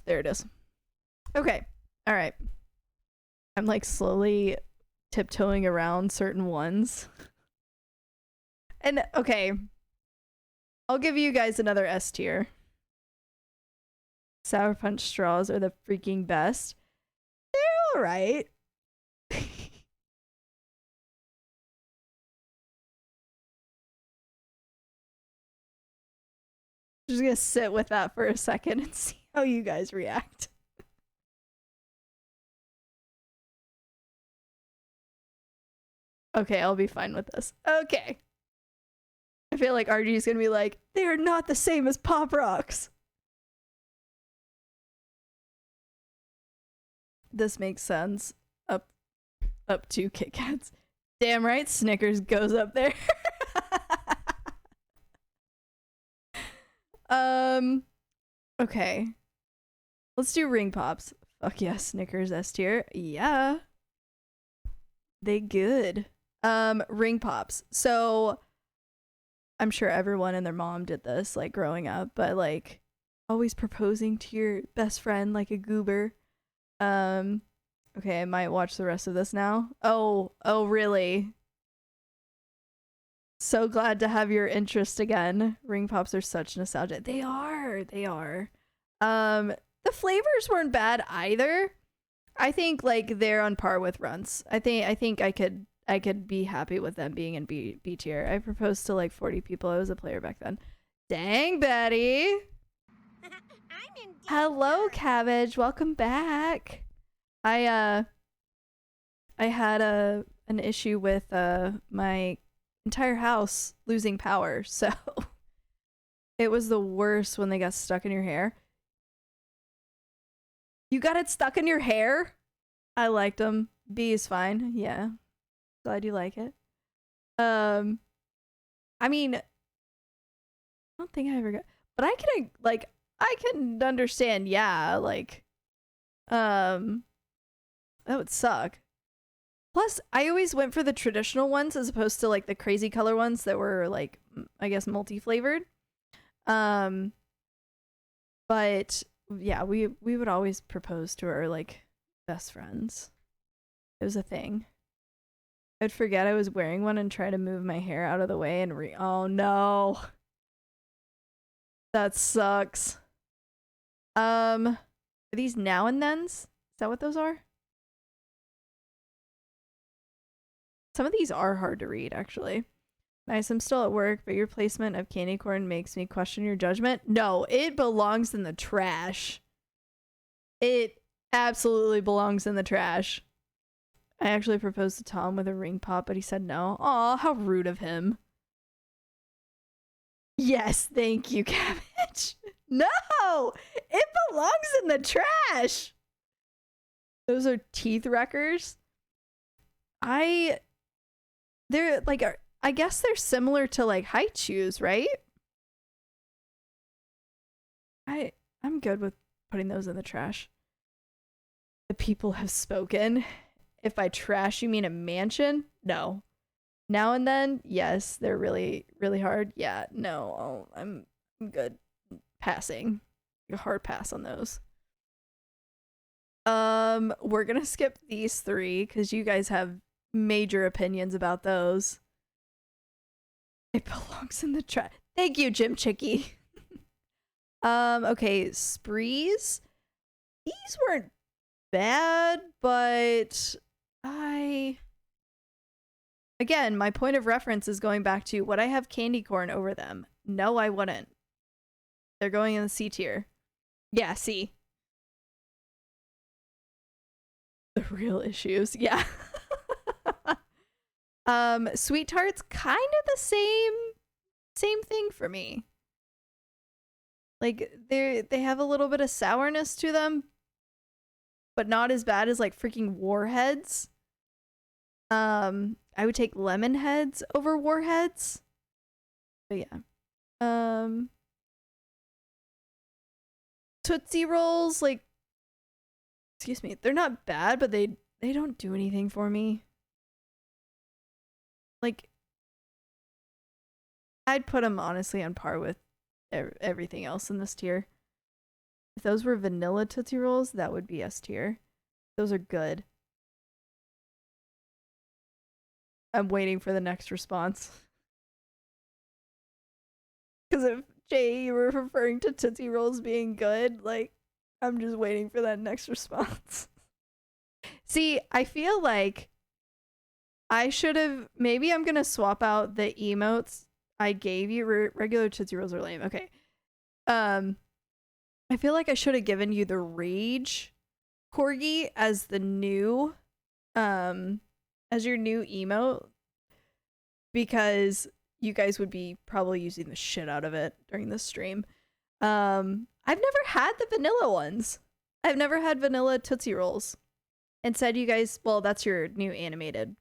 There it is. Okay. All right. I'm like slowly tiptoeing around certain ones. And okay. I'll give you guys another S tier. Sour Punch straws are the freaking best. They're all right. Just gonna sit with that for a second and see how you guys react. Okay, I'll be fine with this. Okay. I feel like RG is gonna be like, they are not the same as Pop Rocks. This makes sense. Up to Kit Kats. Damn right, Snickers goes up there. Okay. Let's do Ring Pops. Fuck yeah, Snickers S tier. Yeah. They good. Ring Pops. So I'm sure everyone and their mom did this, like, growing up, but like always proposing to your best friend like a goober. Okay, I might watch the rest of this now. Oh, really? So glad to have your interest again. Ring Pops are such nostalgia. They are. The flavors weren't bad either. I think like they're on par with Runts. I think I could be happy with them being in B tier. I proposed to like 40 people. I was a player back then. Dang, Betty. Hello, Cabbage. Welcome back. I had an issue with my entire house losing power, so it was the worst when they got stuck in your hair. You got it stuck in your hair? I liked them. B is fine. Yeah. Glad you like it. I mean, I don't think I ever got, but I can understand, yeah, like, that would suck. Plus, I always went for the traditional ones as opposed to like the crazy color ones that were like, I guess, multi-flavored. But yeah, we would always propose to our like best friends. It was a thing. I'd forget I was wearing one and try to move my hair out of the way and oh no. That sucks. Are these now and thens? Is that what those are? Some of these are hard to read, actually. Nice, I'm still at work, but your placement of candy corn makes me question your judgment. No, it belongs in the trash. It absolutely belongs in the trash. I actually proposed to Tom with a ring pop, but he said no. Aw, how rude of him. Yes, thank you, Cabbage. No! It belongs in the trash! Those are teeth wreckers. They're like, I guess they're similar to like height shoes, right? I'm good with putting those in the trash. The people have spoken. If by trash you mean a mansion, no. Now and then, yes, they're really, really hard. Yeah, no, I'm good. Passing. A hard pass on those. We're gonna skip these three because you guys have major opinions about those. It belongs in the trash. Thank you, Jim Chicky. Okay, sprees. These weren't bad, but again, my point of reference is going back to, would I have candy corn over them? No, I wouldn't. They're going in the C tier. Yeah, C. The real issues. Yeah. Sweet tarts, kind of the same thing for me. Like they have a little bit of sourness to them, but not as bad as like freaking Warheads. I would take Lemon Heads over Warheads. But yeah. Tootsie Rolls, like, excuse me, they're not bad, but they don't do anything for me. Like, I'd put them honestly on par with everything else in this tier. If those were vanilla Tootsie Rolls, that would be S tier. Those are good. I'm waiting for the next response. Because if Jay, you were referring to Tootsie Rolls being good, like, I'm just waiting for that next response. See, I feel like I should have, maybe I'm gonna swap out the emotes I gave you. Regular Tootsie Rolls are lame. Okay. I feel like I should have given you the Rage Corgi as the new, as your new emote, because you guys would be probably using the shit out of it during this stream. I've never had the vanilla ones. I've never had vanilla Tootsie Rolls. Instead, you guys, well, that's your new animated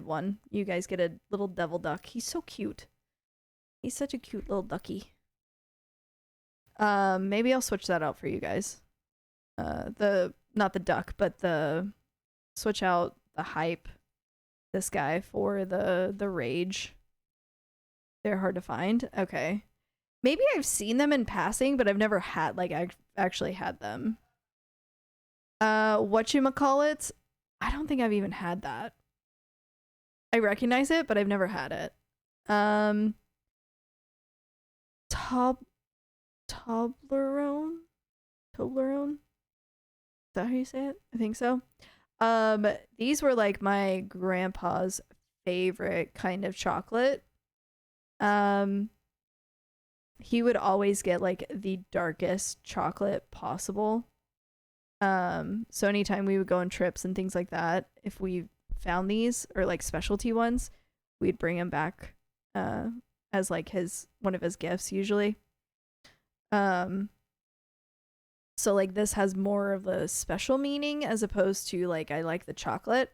one. You guys get a little devil duck. He's so cute. He's such a cute little ducky. Maybe I'll switch that out for you guys. Not the duck, but switch out the hype, this guy, for the Rage. They're hard to find. Okay. Maybe I've seen them in passing, but I've never had, like, I've actually had them. Whatchamacallit? I don't think I've even had that. I recognize it, but I've never had it. Toblerone? Toblerone? Is that how you say it? I think so. These were like my grandpa's favorite kind of chocolate. He would always get like the darkest chocolate possible. So anytime we would go on trips and things like that, if we found these or like specialty ones, we'd bring them back as like one of his gifts usually. So like this has more of a special meaning as opposed to like I like the chocolate.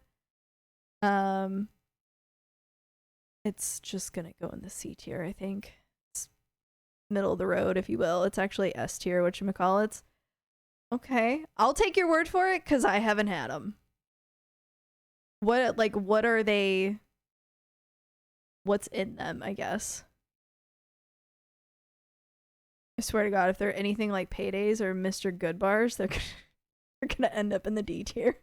It's just gonna go in the C tier, I think. It's middle of the road, if you will. It's actually S tier, whatchamacallits. Okay, I'll take your word for it because I haven't had them. What are they? What's in them, I guess? I swear to God, if they're anything like Paydays or Mr. Good Bars, they're gonna end up in the D tier.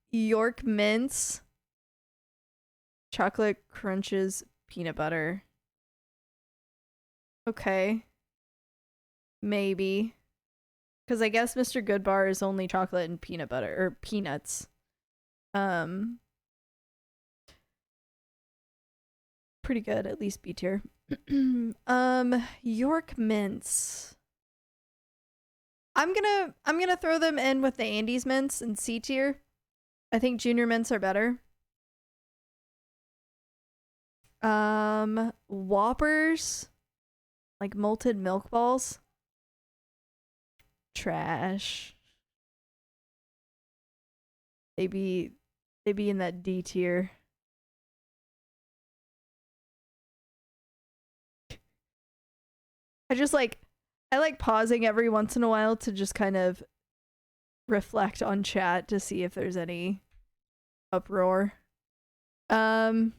York Mints, Chocolate Crunches, Peanut Butter. Okay. Maybe. Because I guess Mr. Good Bar is only chocolate and peanut butter, or peanuts. Pretty good, at least B tier. York Mints. I'm gonna throw them in with the Andes Mints in C tier. I think Junior Mints are better. Whoppers, like malted milk balls. Trash. They be in that D tier. I like pausing every once in a while to just kind of reflect on chat to see if there's any uproar. So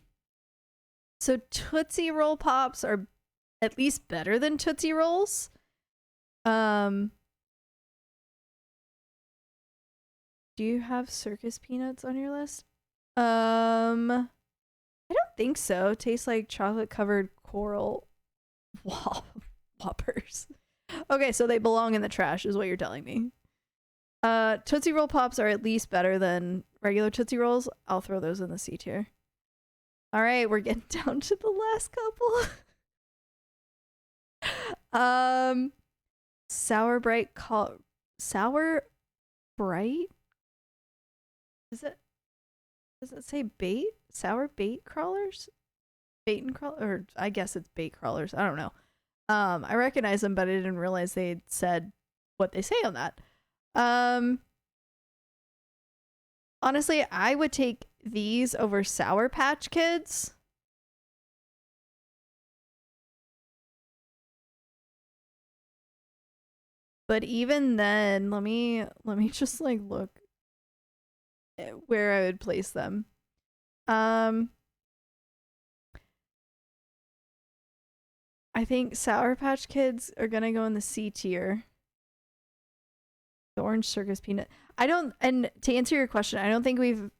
Tootsie Roll Pops are at least better than Tootsie Rolls. Do you have circus peanuts on your list? I don't think so. Tastes like chocolate covered coral whoppers. Okay, so they belong in the trash is what you're telling me. Tootsie Roll Pops are at least better than regular Tootsie Rolls. I'll throw those in the C tier. All right, we're getting down to the last couple. Sour Bright? Does it say bait? Sour bait crawlers? Bait and crawl, or I guess it's bait crawlers. I don't know. I recognize them, but I didn't realize they said what they say on that. Honestly, I would take these over Sour Patch Kids. But even then, let me just like look at where I would place them. I think Sour Patch Kids are gonna go in the C tier. The Orange Circus Peanut. And to answer your question, I don't think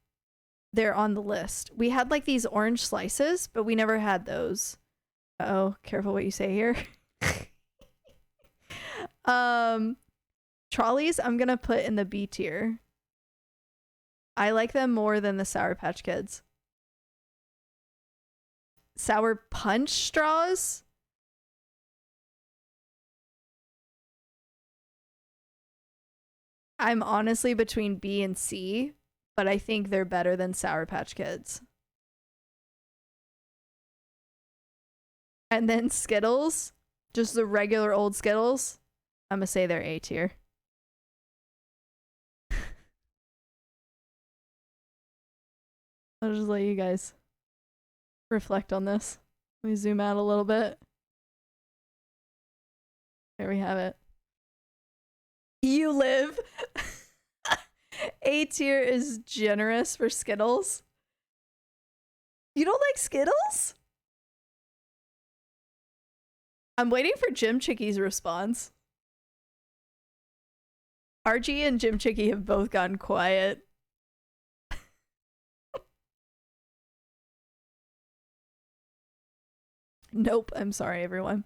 they're on the list. We had like these orange slices, but we never had those. Oh, careful what you say here. Trolleys, I'm gonna put in the B tier. I like them more than the Sour Patch Kids. Sour Punch straws. I'm honestly between B and C, but I think they're better than Sour Patch Kids. And then Skittles, just the regular old Skittles, I'm gonna say they're A tier. I'll just let you guys reflect on this. Let me zoom out a little bit. There we have it. You live. A tier is generous for Skittles. You don't like Skittles? I'm waiting for Jim Chicky's response. RG and Jim Chicky have both gone quiet. Nope, I'm sorry, everyone.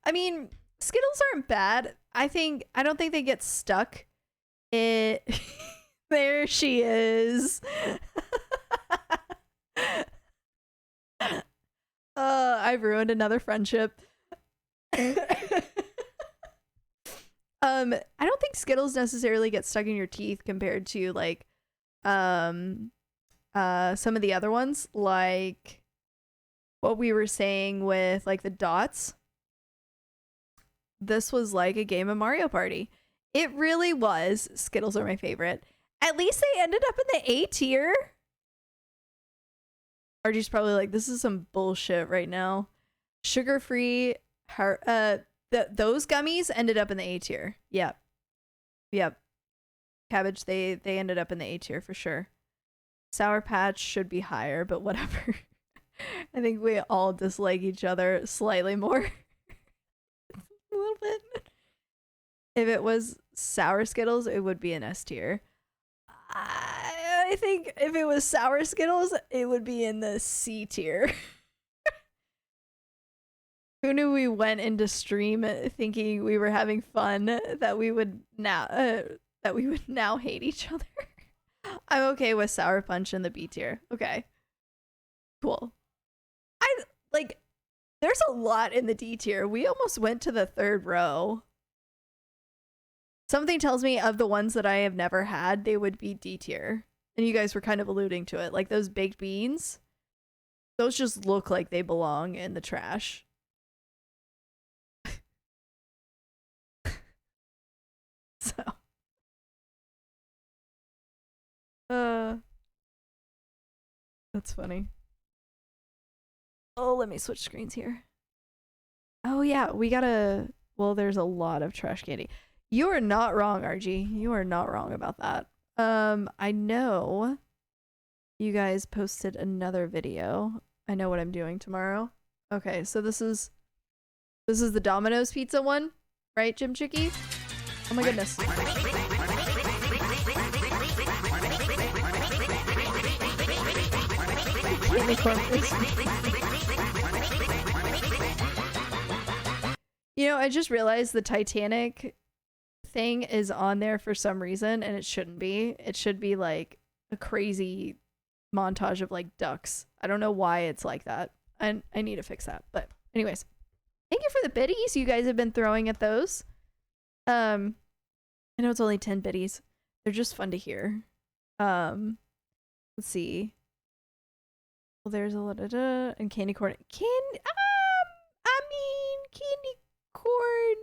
I mean, Skittles aren't bad. I don't think they get stuck. There she is. I've ruined another friendship. I don't think Skittles necessarily get stuck in your teeth compared to like some of the other ones, like what we were saying with like the dots. This was like a game of Mario Party. It really was. Skittles are my favorite. At least they ended up in the A tier. RG's probably like, this is some bullshit right now. Sugar-free, those gummies ended up in the A tier. Yep. Cabbage, they ended up in the A tier for sure. Sour Patch should be higher, but whatever. I think we all dislike each other slightly more. A little bit. If it was Sour Skittles, it would be an S tier. I think if it was Sour Skittles, it would be in the C tier. Who knew we went into stream thinking we were having fun, that we would now hate each other? I'm okay with Sour Punch in the B tier. Okay. Cool. There's a lot in the D tier. We almost went to the third row. Something tells me of the ones that I have never had, they would be D tier. And you guys were kind of alluding to it. Like those baked beans, those just look like they belong in the trash. That's funny. Oh, let me switch screens here. Oh yeah, we gotta Well, there's a lot of trash candy. You are not wrong, RG. You are not wrong about that. I know you guys posted another video. I know what I'm doing tomorrow. Okay, so this is the Domino's pizza one, right, Jim Chicky? Oh my goodness. You know, I just realized the Titanic thing is on there for some reason, and it shouldn't be. It should be like a crazy montage of like ducks. I don't know why it's like that. And I need to fix that. But anyways, thank you for the biddies you guys have been throwing at those. I know it's only 10 biddies. They're just fun to hear. Let's see. Well, there's a lot of and candy corn. I mean, candy corn.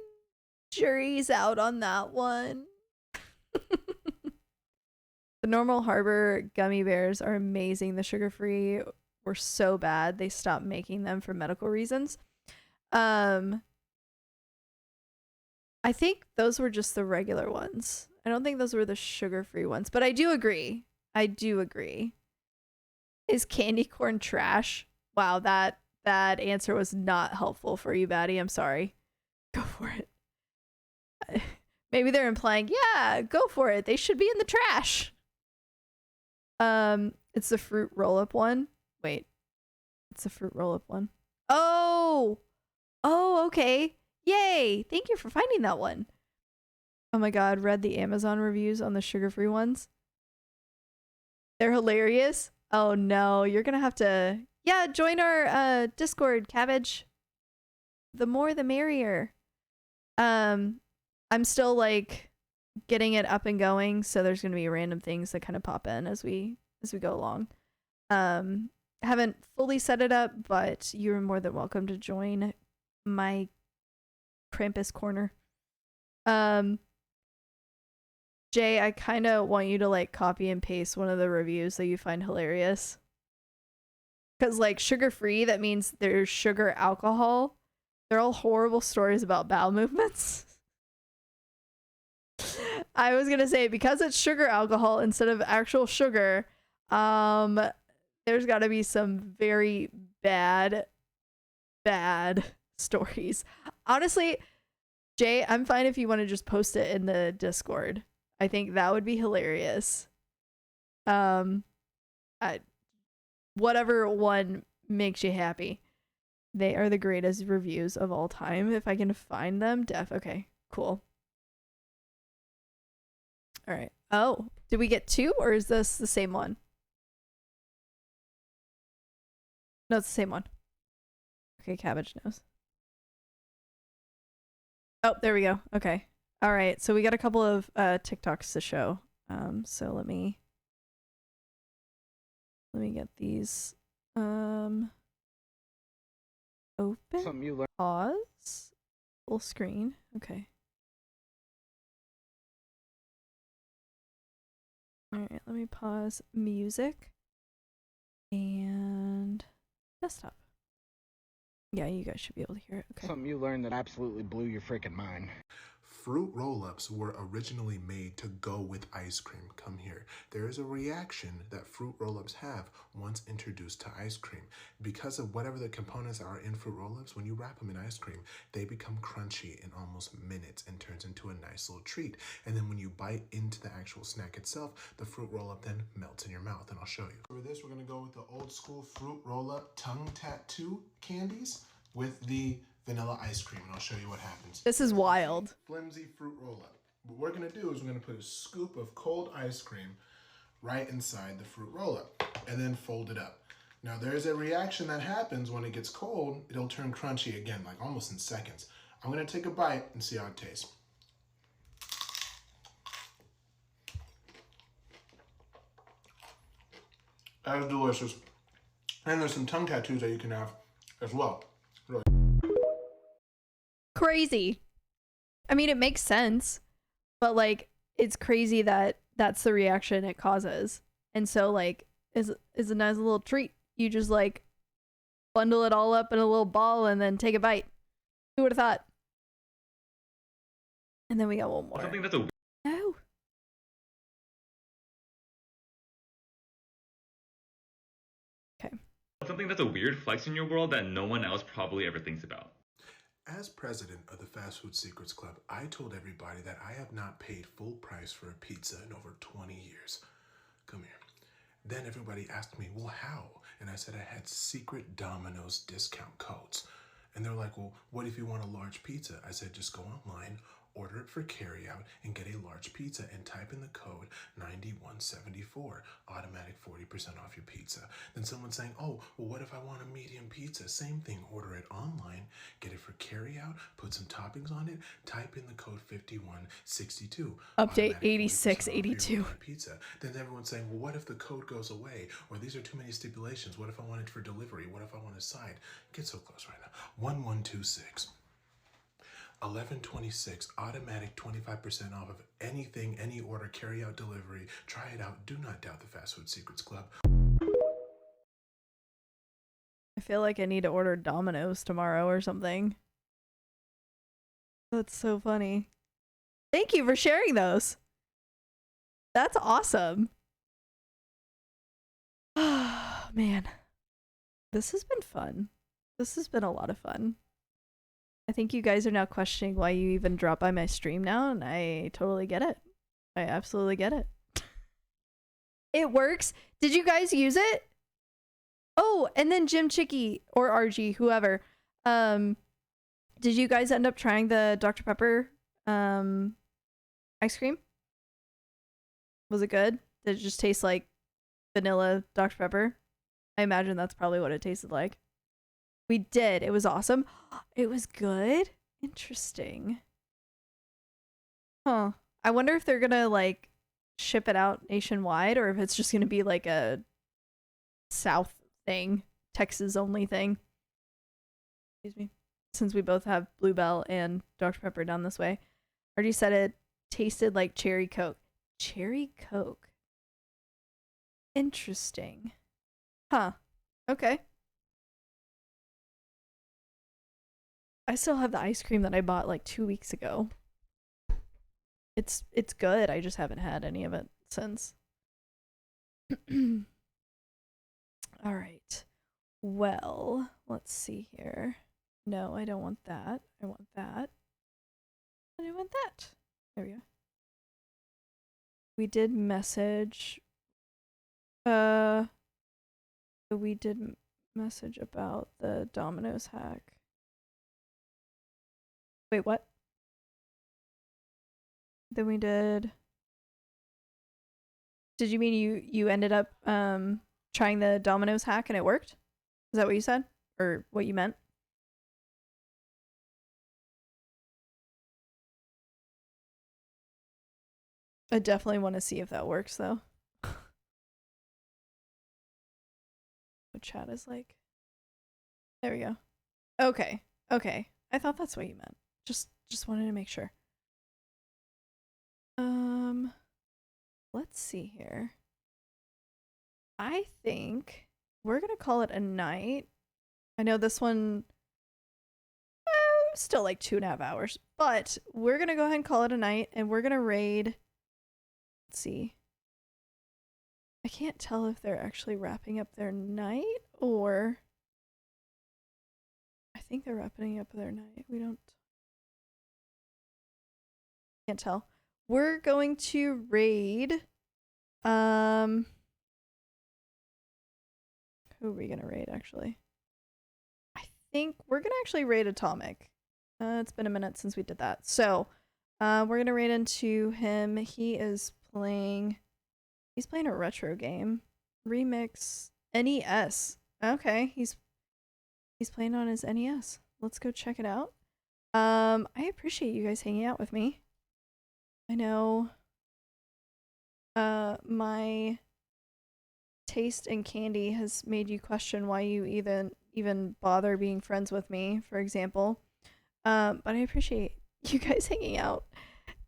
Jury's out on that one. The Normal Harbor gummy bears are amazing. The sugar-free were so bad they stopped making them for medical reasons. I think those were just the regular ones. I don't think those were the sugar-free ones, but I do agree. Is candy corn trash? Wow, that answer was not helpful for you, Batty. I'm sorry. Go for it. Maybe they're implying, yeah, go for it. They should be in the trash. It's the fruit roll-up one. Wait. It's the fruit roll-up one. Oh, okay. Yay. Thank you for finding that one. Oh my god, read the Amazon reviews on the sugar-free ones. They're hilarious. Oh no, you're gonna have to, yeah, join our Discord, Cabbage. The more the merrier. I'm still like getting it up and going, so there's gonna be random things that kind of pop in as we go along. Haven't fully set it up, but you're more than welcome to join my Krampus corner. Jay, I kind of want you to like copy and paste one of the reviews that you find hilarious. Because like sugar-free, that means there's sugar alcohol. They're all horrible stories about bowel movements. I was gonna say, because it's sugar alcohol instead of actual sugar, there's gotta be some very bad stories. Honestly, Jay, I'm fine if you want to just post it in the Discord. I think that would be hilarious. Whatever one makes you happy. They are the greatest reviews of all time. If I can find them, okay, cool. All right. Oh, did we get 2 or is this the same one? No, it's the same one. Okay, Cabbage knows. Oh, there we go. Okay. All right. So we got a couple of TikToks to show. So let me get these open. Pause. Full screen. Okay. All right, let me pause music and desktop. Yeah, you guys should be able to hear it. Okay. Something you learned that absolutely blew your freaking mind. Fruit roll-ups were originally made to go with ice cream. Come here. There is a reaction that fruit roll-ups have once introduced to ice cream. Because of whatever the components are in fruit roll-ups, when you wrap them in ice cream, they become crunchy in almost minutes and turns into a nice little treat. And then when you bite into the actual snack itself, the fruit roll-up then melts in your mouth, and I'll show you. For this, we're gonna go with the old school fruit roll-up tongue tattoo candies with the vanilla ice cream, and I'll show you what happens. This is wild. Flimsy fruit roll-up. What we're gonna do is we're gonna put a scoop of cold ice cream right inside the fruit roll-up and then fold it up. Now there's a reaction that happens when it gets cold. It'll turn crunchy again, like almost in seconds. I'm gonna take a bite and see how it tastes. That is delicious. And there's some tongue tattoos that you can have as well. Really. Crazy. I mean, it makes sense, but like, it's crazy that that's the reaction it causes. And so like, is a nice little treat. You just like bundle it all up in a little ball and then take a bite. Who would have thought? And then we got one more. Something that's a No. Okay. something that's a weird flex in your world that no one else probably ever thinks about. As president of the Fast Food Secrets Club, I told everybody that I have not paid full price for a pizza in over 20 years. Come here. Then everybody asked me, well, how? And I said I had secret Domino's discount codes. And they're like, well, what if you want a large pizza? I said, just go online, order it for carryout, and get a large pizza and type in the code 9174, automatic 40% off your pizza. Then someone's saying, oh, well, what if I want a medium pizza? Same thing, order it online, get it for carryout, put some toppings on it, type in the code 5162. Update automatic 40% off 8682. your pizza. Then everyone's saying, well, what if the code goes away? Or these are too many stipulations. What if I want it for delivery? What if I want a side? Get so close right now. 1126. 1126, automatic 25% off of anything, any order, carry out, delivery. Try it out. Do not doubt the Fast Food Secrets Club. I feel like I need to order Domino's tomorrow or something. That's so funny. Thank you for sharing those. That's awesome. Oh, man. This has been fun. This has been a lot of fun. I think you guys are now questioning why you even drop by my stream now, and I totally get it. I absolutely get it. It works. Did you guys use it? Oh, and then Jim Chicky or RG, whoever. Did you guys end up trying the Dr. Pepper ice cream? Was it good? Did it just taste like vanilla Dr. Pepper? I imagine that's probably what it tasted like. We did. It was awesome. It was good. Interesting. Huh. I wonder if they're gonna like ship it out nationwide or if it's just gonna be like a South thing, Texas only thing. Excuse me. Since we both have Bluebell and Dr. Pepper down this way. Already said it tasted like cherry Coke. Cherry Coke. Interesting. Huh. Okay. I still have the ice cream that I bought like 2 weeks ago. It's good. I just haven't had any of it since. All right. Well, let's see here. No, I don't want that. I want that. And I want that. There we go. We did message. We did message about the Domino's hack. Wait, what? Then we did. Did you mean you ended up trying the Domino's hack and it worked? Is that what you said? Or what you meant? I definitely want to see if that works though. What chat is like. There we go. Okay. Okay. I thought that's what you meant. Just wanted to make sure. Let's see here. I think we're gonna call it a night. I know this one still like 2.5 hours, but we're gonna go ahead and call it a night, and we're gonna raid. Let's see. I can't tell if they're actually wrapping up their night or I think they're wrapping up their night. We don't. Can't tell. We're going to raid. Who are we gonna raid actually? I think we're gonna actually raid Atomic. It's been a minute since we did that. So we're gonna raid into him. He's playing a retro game. Remix NES. Okay, he's playing on his NES. Let's go check it out. I appreciate you guys hanging out with me. I know my taste in candy has made you question why you even bother being friends with me, for example. But I appreciate you guys hanging out.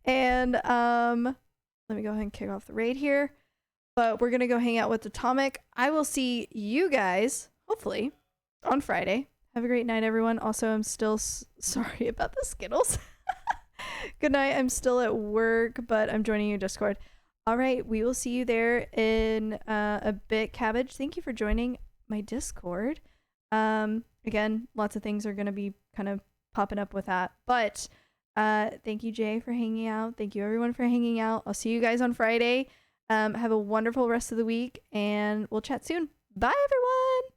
And let me go ahead and kick off the raid here. But we're gonna go hang out with Atomic. I will see you guys, hopefully, on Friday. Have a great night, everyone. Also, I'm still sorry about the Skittles. Good night. I'm still at work, but I'm joining your Discord. All right, we will see you there in a bit. Cabbage, thank you for joining my Discord. Again, lots of things are going to be kind of popping up with that. But thank you, Jay, for hanging out. Thank you, everyone, for hanging out. I'll see you guys on Friday. Have a wonderful rest of the week, and we'll chat soon. Bye, everyone.